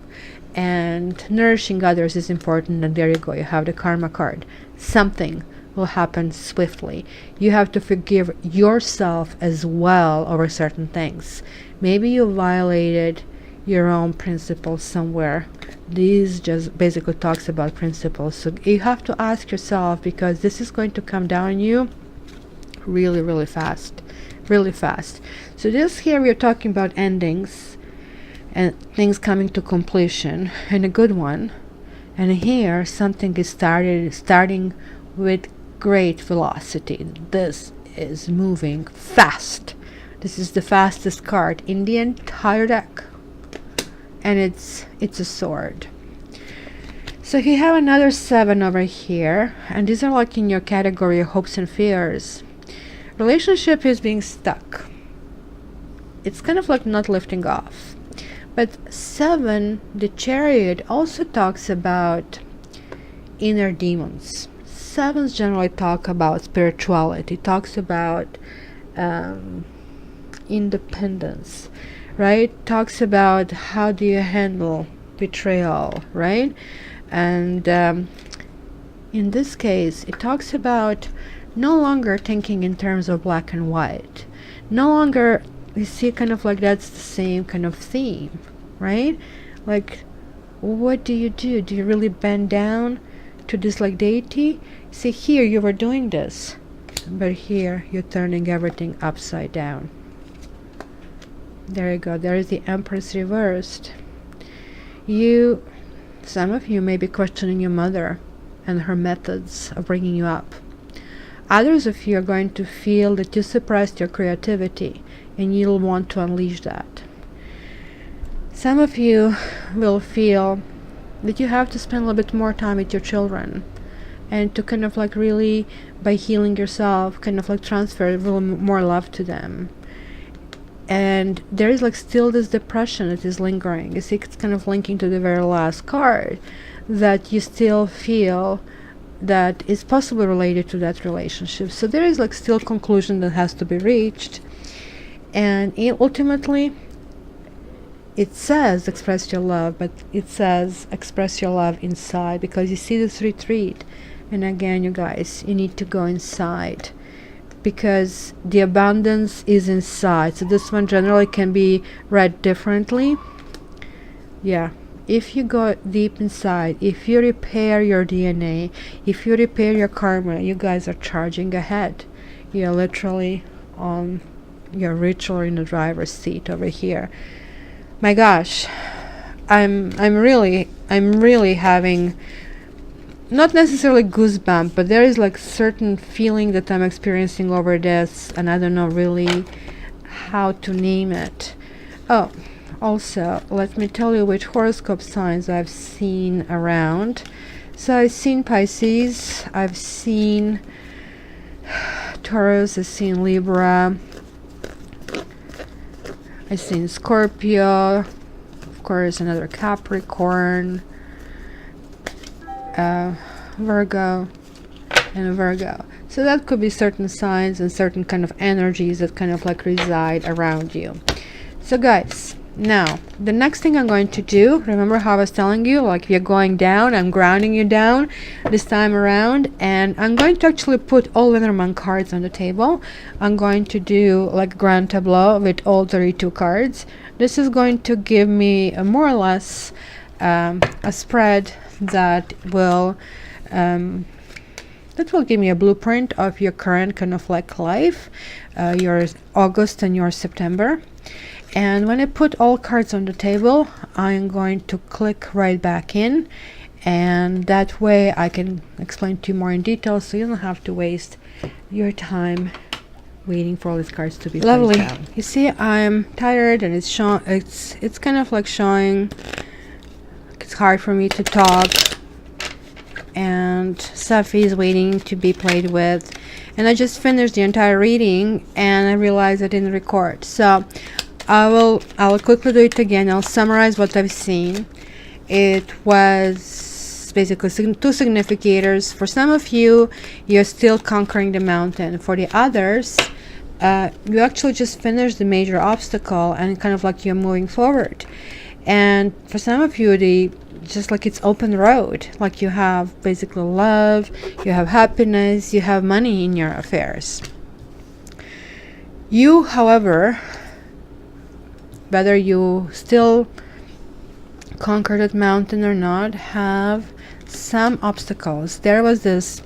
and nourishing others is important. And there you go. You have the karma card. Something will happen swiftly. You have to forgive yourself as well over certain things. Maybe you violated your own principles somewhere. This just basically talks about principles. So you have to ask yourself, because this is going to come down on you really fast. So this here we are talking about endings and things coming to completion, and a good one. And here something is starting with great velocity. This is moving fast. This is the fastest card in the entire deck. And it's a sword. So you have another 7 over here, and these are like in your category of hopes and fears. Relationship is being stuck. It's kind of like not lifting off. But 7, the Chariot, also talks about inner demons. 7s generally talk about spirituality, talks about independence, right? Talks about how do you handle betrayal, right? And in this case, it talks about no longer thinking in terms of black and white. No longer, you see, kind of like that's the same kind of theme, right? Like, what do you do? Do you really bend down to this like deity? See, here you were doing this, but here you're turning everything upside down. There you go. There is the Empress reversed. Some of you may be questioning your mother and her methods of bringing you up. Others of you are going to feel that you suppressed your creativity and you'll want to unleash that. Some of you will feel that you have to spend a little bit more time with your children and to kind of like really, by healing yourself, kind of like transfer a little more love to them. And there is like still this depression that is lingering. You see, it's kind of linking to the very last card, that you still feel that is possibly related to that relationship. So there is like still conclusion that has to be reached. And ultimately, it says express your love, but it says express your love inside, because you see this retreat. And again, you guys, you need to go inside, because the abundance is inside. So this one generally can be read differently. Yeah, if you go deep inside, if you repair your DNA, if you repair your karma, you guys are charging ahead. You're literally on your ritual in the driver's seat over here. My gosh, I'm really having not necessarily goosebump, but there is like certain feeling that I'm experiencing over this, and I don't know really how to name it. Oh, also, let me tell you which horoscope signs I've seen around. So I've seen Pisces, I've seen Taurus, I've seen Libra, I've seen Scorpio, of course another Capricorn, Virgo, and Virgo. So that could be certain signs and certain kind of energies that kind of like reside around you. So guys, now the next thing I'm going to do, remember how I was telling you, like you're going down, I'm grounding you down this time around, and I'm going to actually put all Lenormand cards on the table. I'm going to do like grand tableau with all 32 cards. This is going to give me a more or less a spread that will give me a blueprint of your current kind of like life, your August and your September. And when I put all cards on the table, I'm going to click right back in, and that way I can explain to you more in detail, so you don't have to waste your time waiting for all these cards to be lovely. You see, I'm tired, and it's kind of like showing. It's hard for me to talk, and Safi is waiting to be played with, and I just finished the entire reading and I realized I didn't record, so I'll quickly do it again. I'll summarize what I've seen. It was basically 2 significators. For some of you, you're still conquering the mountain. For the others, you actually just finished the major obstacle and kind of like you're moving forward. And for some of you, just like it's open road, like you have basically love, you have happiness, you have money in your affairs. You, however, whether you still conquer that mountain or not, have some obstacles. There was this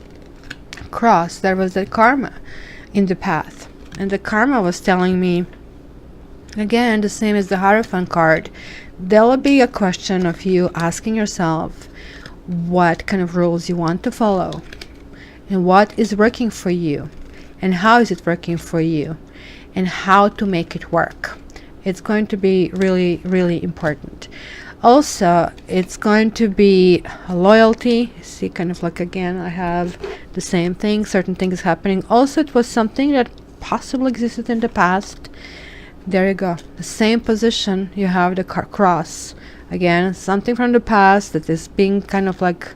cross, there was that karma in the path, and the karma was telling me, again, the same as the Hierophant card, there will be a question of you asking yourself what kind of rules you want to follow, and what is working for you, and how is it working for you, and how to make it work. It's going to be really, really important. Also, it's going to be a loyalty. See, kind of like, again, I have the same thing, certain things happening. Also, it was something that possibly existed in the past There you go. The same position, you have the cross. Again, something from the past that is being kind of like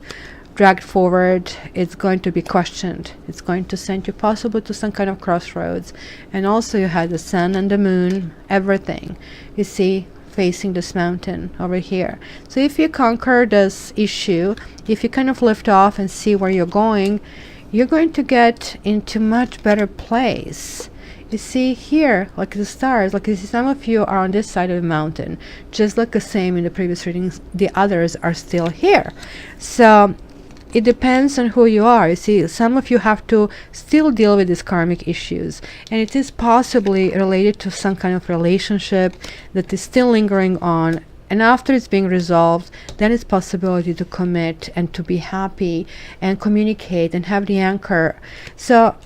dragged forward. It's going to be questioned. It's going to send you possibly to some kind of crossroads. And also you had the sun and the moon, everything. You see, facing this mountain over here. So if you conquer this issue, if you kind of lift off and see where you're going to get into much better place. You see here, like the stars, like you see some of you are on this side of the mountain, just like the same in the previous readings, the others are still here. So it depends on who you are. You see, some of you have to still deal with these karmic issues, and it is possibly related to some kind of relationship that is still lingering on. And after it's being resolved, then it's possibility to commit and to be happy and communicate and have the anchor. So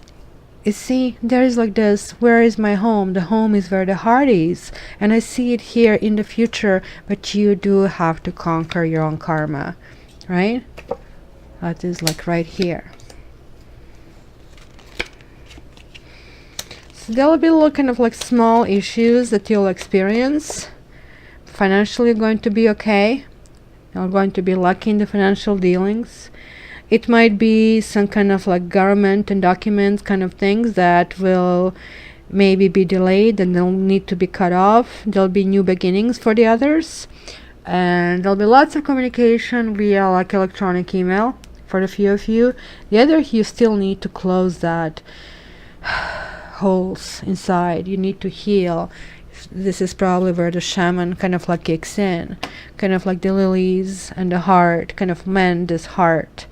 you see, there is like this, where is my home? The home is where the heart is. And I see it here in the future, but you do have to conquer your own karma, right? That is like right here. So there will be little kind of like small issues that you'll experience. Financially, you're going to be okay. You're going to be lucky in the financial dealings. It might be some kind of like government and documents kind of things that will maybe be delayed and they'll need to be cut off. There'll be new beginnings for the others. And there'll be lots of communication via like electronic email for the few of you. The other, you still need to close that holes inside. You need to heal. This is probably where the shaman kind of like kicks in. Kind of like the lilies and the heart, kind of mend this heart.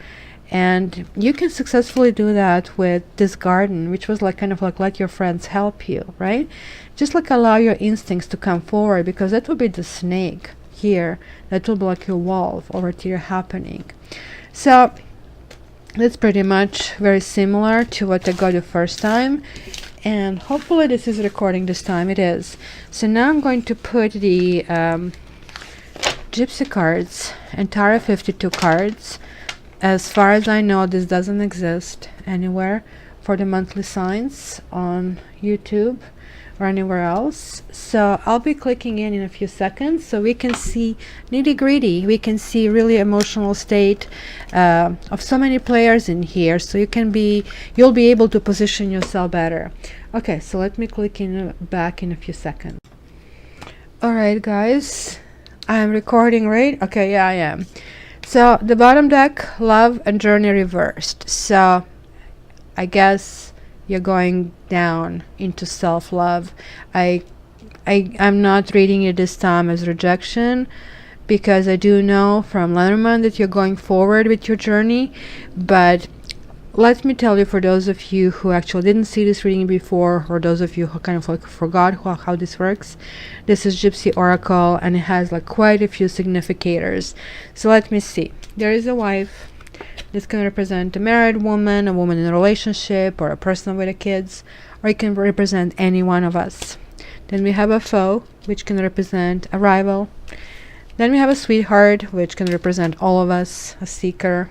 And you can successfully do that with this garden, which was like kind of like let your friends help you, right? Just like allow your instincts to come forward, because that will be the snake here. That will be like your wolf over here happening. So that's pretty much very similar to what I got the first time. And hopefully this is recording this time. It is. So now I'm going to put the Gypsy cards and Tarot 52 cards. As far as I know, this doesn't exist anywhere for the monthly signs on YouTube or anywhere else. So I'll be clicking in a few seconds so we can see nitty-gritty. We can see really emotional state of so many players in here, so you'll be able to position yourself better. Okay, so let me click in back in a few seconds. All right, guys, I am recording, right? Okay, yeah, I am. So the bottom deck, love and journey reversed. So I guess you're going down into self-love. I'm not reading it this time as rejection, because I do know from Lenormand that you're going forward with your journey. But let me tell you, for those of you who actually didn't see this reading before, or those of you who kind of like forgot how this works, this is Gypsy Oracle, and it has like quite a few significators. So let me see. There is a wife. This can represent a married woman, a woman in a relationship, or a person with kids, or it can represent any one of us. Then we have a foe, which can represent a rival. Then we have a sweetheart, which can represent all of us, a seeker.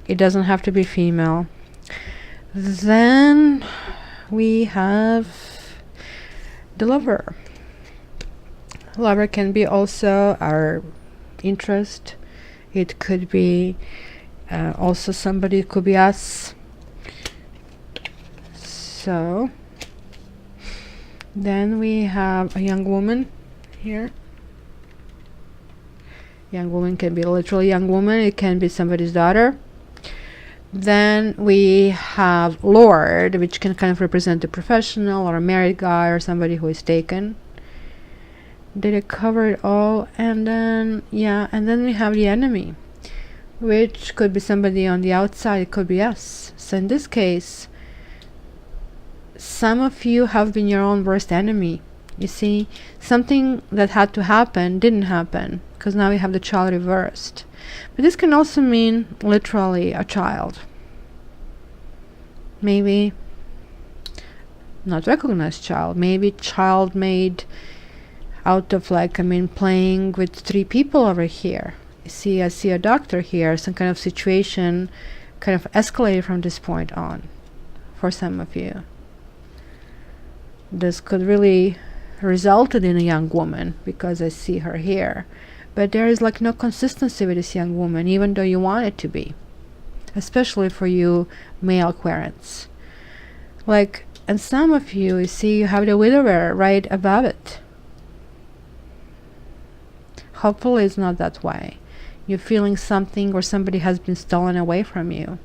It doesn't have to be female. Then we have the lover. Lover can be also our interest. It could be also somebody, it could be us. So then we have a young woman here. Young woman can be literally young woman. It can be somebody's daughter. Then we have Lord, which can kind of represent a professional or a married guy or somebody who is taken. Did it cover it all? And then, yeah, and then we have the enemy, which could be somebody on the outside. It could be us. So in this case, some of you have been your own worst enemy. You see, something that had to happen didn't happen, because now we have the child reversed. But this can also mean literally a child. Maybe not recognized child. Maybe child made out of playing with 3 people over here. You see, I see a doctor here. Some kind of situation kind of escalated from this point on for some of you. This could really resulted in a young woman, because I see her here. But there is like no consistency with this young woman, even though you want it to be. Especially for you male Aquarians. Like, and some of you, you see, you have the widower right above it. Hopefully it's not that way. You're feeling something, or somebody has been stolen away from you.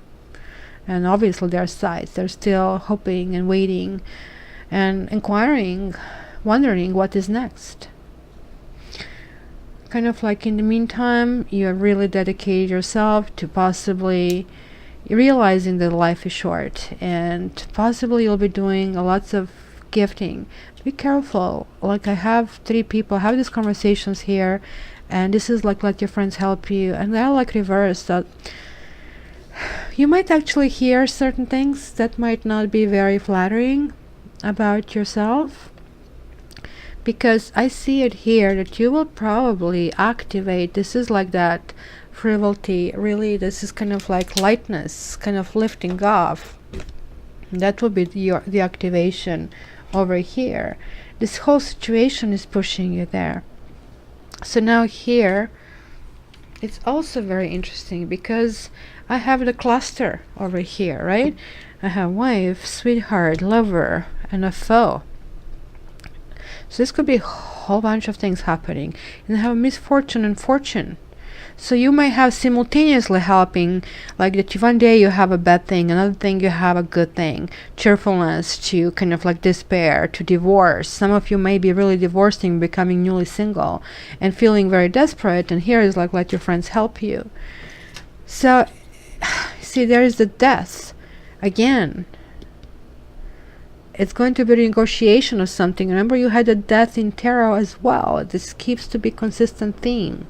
And obviously there are sides. They're still hoping and waiting and inquiring, wondering what is next. Kind of like in the meantime, you have really dedicated yourself to possibly realizing that life is short, and possibly you'll be doing lots of gifting. Be careful. Like, I have 3 people have these conversations here, and this is like let your friends help you, and they're like reverse, that you might actually hear certain things that might not be very flattering about yourself, because I see it here that you will probably activate, this is like that frivolity, really, this is kind of like lightness, kind of lifting off. That will be the activation over here. This whole situation is pushing you there. So now here, it's also very interesting, because I have the cluster over here, right? I have wife, sweetheart, lover, and a foe. So this could be a whole bunch of things happening. And I have misfortune and fortune. So you might have simultaneously helping, like that one day you have a bad thing, another thing you have a good thing. Cheerfulness to kind of like despair, to divorce. Some of you may be really divorcing, becoming newly single, and feeling very desperate. And here is like let your friends help you. So, see, there is the death. Again, it's going to be a negotiation of something. Remember, you had a death in tarot as well. This keeps to be consistent theme.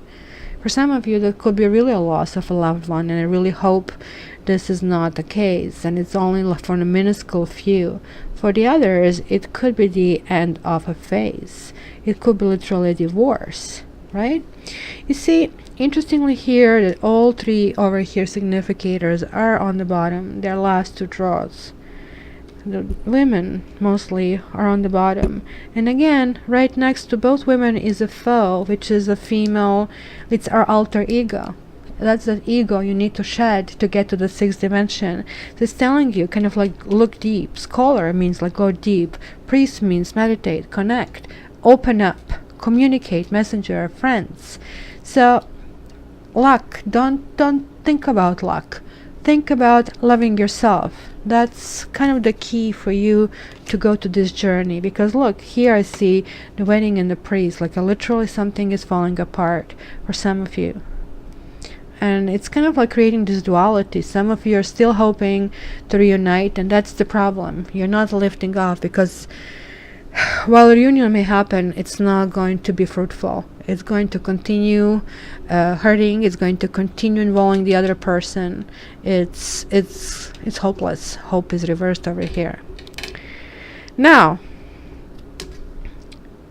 For some of you, that could be really a loss of a loved one, and I really hope this is not the case, and it's only for a minuscule few. For the others, it could be the end of a phase. It could be literally a divorce, right? You see, interestingly here, that all 3 over here significators are on the bottom. Their last 2 draws. The women mostly are on the bottom, and again right next to both women is a foe, which is a female. It's our alter ego. That's the ego you need to shed to get to the 6th dimension. So it's telling you kind of like look deep. Scholar means like go deep. Priest means meditate, connect, open up, communicate, messenger, friends. So luck, don't think about luck. Think about loving yourself. That's kind of the key for you to go to this journey. Because look, here I see the wedding and the priest. Like literally something is falling apart for some of you. And it's kind of like creating this duality. Some of you are still hoping to reunite, and that's the problem. You're not lifting off, because while a reunion may happen, it's not going to be fruitful. It's going to continue hurting. It's going to continue involving the other person. It's hopeless. Hope is reversed over here. Now,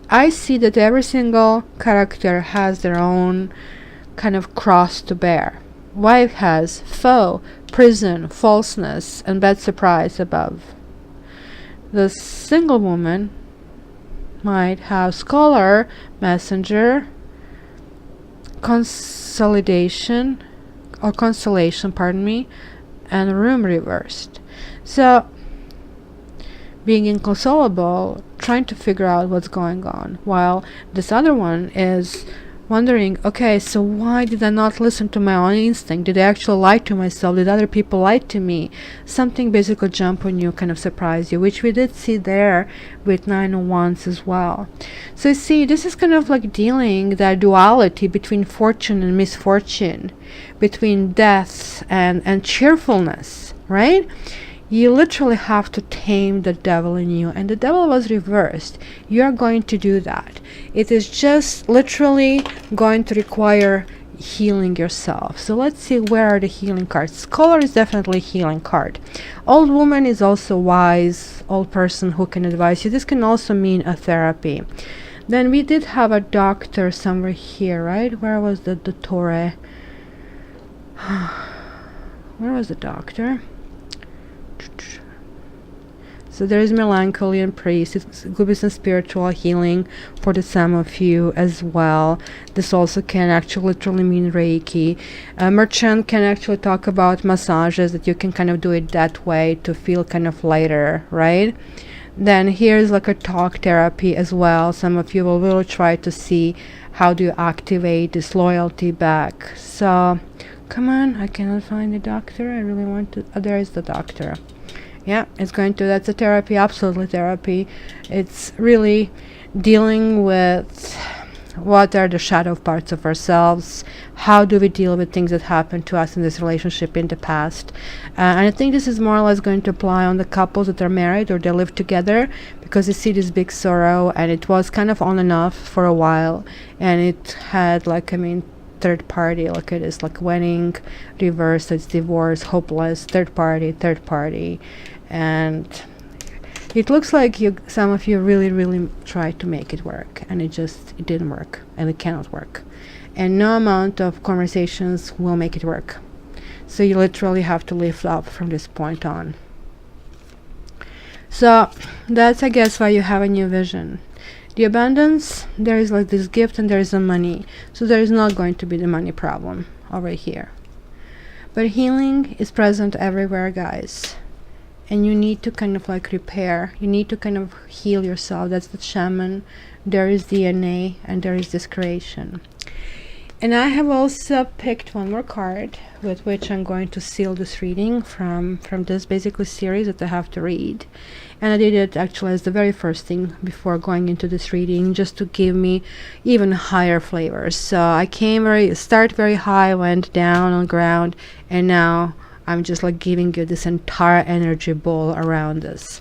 I see that every single character has their own kind of cross to bear. Wife has foe, prison, falseness, and bad surprise above. The single woman might have scholar, messenger, consolation, and room reversed. So, being inconsolable, trying to figure out what's going on, while this other one is wondering, okay, so why did I not listen to my own instinct? Did I actually lie to myself? Did other people lie to me? Something basically jump on you, kind of surprise you, which we did see there with 9 of Wands as well. So you see, this is kind of like dealing that duality between fortune and misfortune, between death and cheerfulness, right? You literally have to tame the devil in you, and the devil was reversed. You are going to do that. It is just literally going to require healing yourself. So let's see, where are the healing cards? Scholar is definitely a healing card. Old woman is also wise, old person who can advise you. This can also mean a therapy. Then we did have a doctor somewhere here, right? Where was the dottore? Where was the doctor? So there is melancholy and peace. It could be some spiritual healing for the some of you as well. This also can actually literally mean Reiki. Merchant can actually talk about massages, that you can kind of do it that way to feel kind of lighter, right? Then here's like a talk therapy as well. Some of you will really try to see how do you activate this loyalty back. So come on, I cannot find the doctor. I really want to. Oh, there is the doctor. Yeah, it's going to. That's a therapy, absolutely therapy. It's really dealing with what are the shadow parts of ourselves. How do we deal with things that happened to us in this relationship in the past? And I think this is more or less going to apply on the couples that are married or they live together, because you see this big sorrow, and it was kind of on and off for a while, and it had like, I mean, third party. Look at this, like wedding, reverse, it's divorce, hopeless, third party, and it looks like some of you really tried to make it work, and it didn't work, and it cannot work, and no amount of conversations will make it work. So you literally have to lift up from this point on. So that's, I guess, why you have a new vision. The abundance, there is like this gift, and there is the money. So there is not going to be the money problem over here. But healing is present everywhere, guys. And you need to kind of like repair. You need to kind of heal yourself. That's the shaman. There is DNA, and there is this creation. And I have also picked one more card with which I'm going to seal this reading from this basically series that I have to read. And I did it actually as the very first thing before going into this reading, just to give me even higher flavors. So I start very high, went down on the ground, and now I'm just like giving you this entire energy ball around this.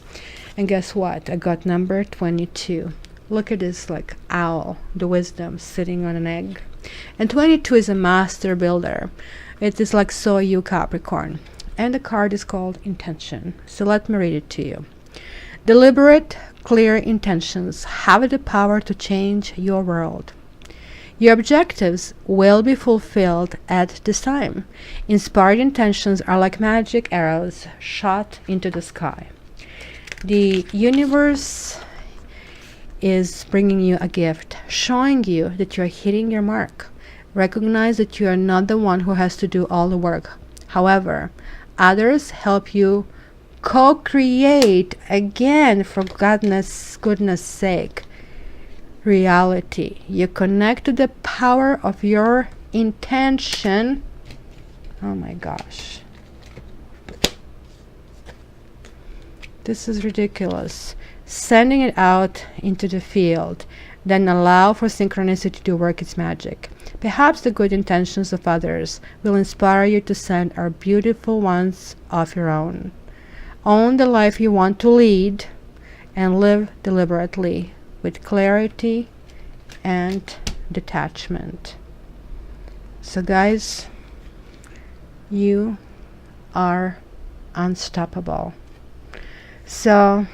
And guess what? I got number 22. Look at this, like owl, the wisdom sitting on an egg. And 22 is a master builder. It is like so you, Capricorn. And the card is called intention. So let me read it to you. Deliberate, clear intentions have the power to change your world. Your objectives will be fulfilled at this time. Inspired intentions are like magic arrows shot into the sky. The universe is bringing you a gift, showing you that you're hitting your mark. Recognize that you are not the one who has to do all the work. However, others help you co-create, again, for goodness sake, reality. You connect to the power of your intention. Oh my gosh. This is ridiculous. Sending it out into the field, then allow for synchronicity to work its magic. Perhaps the good intentions of others will inspire you to send our beautiful ones of your own. Own the life you want to lead, and live deliberately with clarity and detachment. So guys, you are unstoppable. So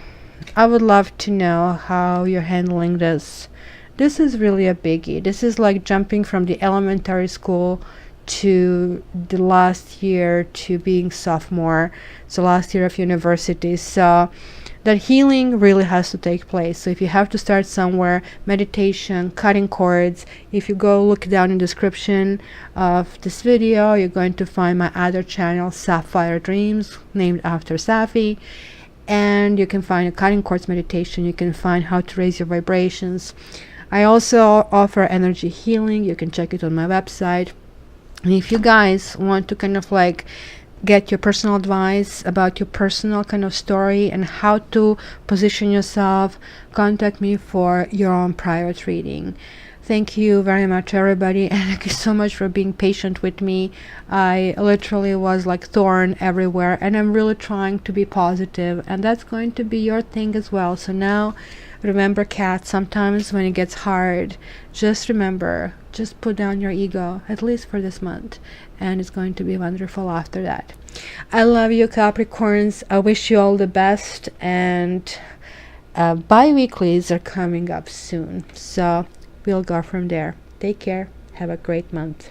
I would love to know how you're handling this. This is really a biggie. This is like jumping from the elementary school to the last year to being sophomore, so last year of university. So that healing really has to take place. So if you have to start somewhere, meditation, cutting cords, if you go look down in the description of this video, you're going to find my other channel, Sapphire Dreams, named after Sapphi. And you can find a cutting cords meditation. You can find how to raise your vibrations. I also offer energy healing. You can check it on my website. And if you guys want to kind of like get your personal advice about your personal kind of story and how to position yourself, contact me for your own private reading. Thank you very much, everybody, and thank you so much for being patient with me. I literally was like thorn everywhere, and I'm really trying to be positive, and that's going to be your thing as well. So now, remember, cat, sometimes when it gets hard, just remember, just put down your ego, at least for this month, and it's going to be wonderful after that. I love you, Capricorns. I wish you all the best, and bi-weeklies are coming up soon, so we'll go from there. Take care. Have a great month.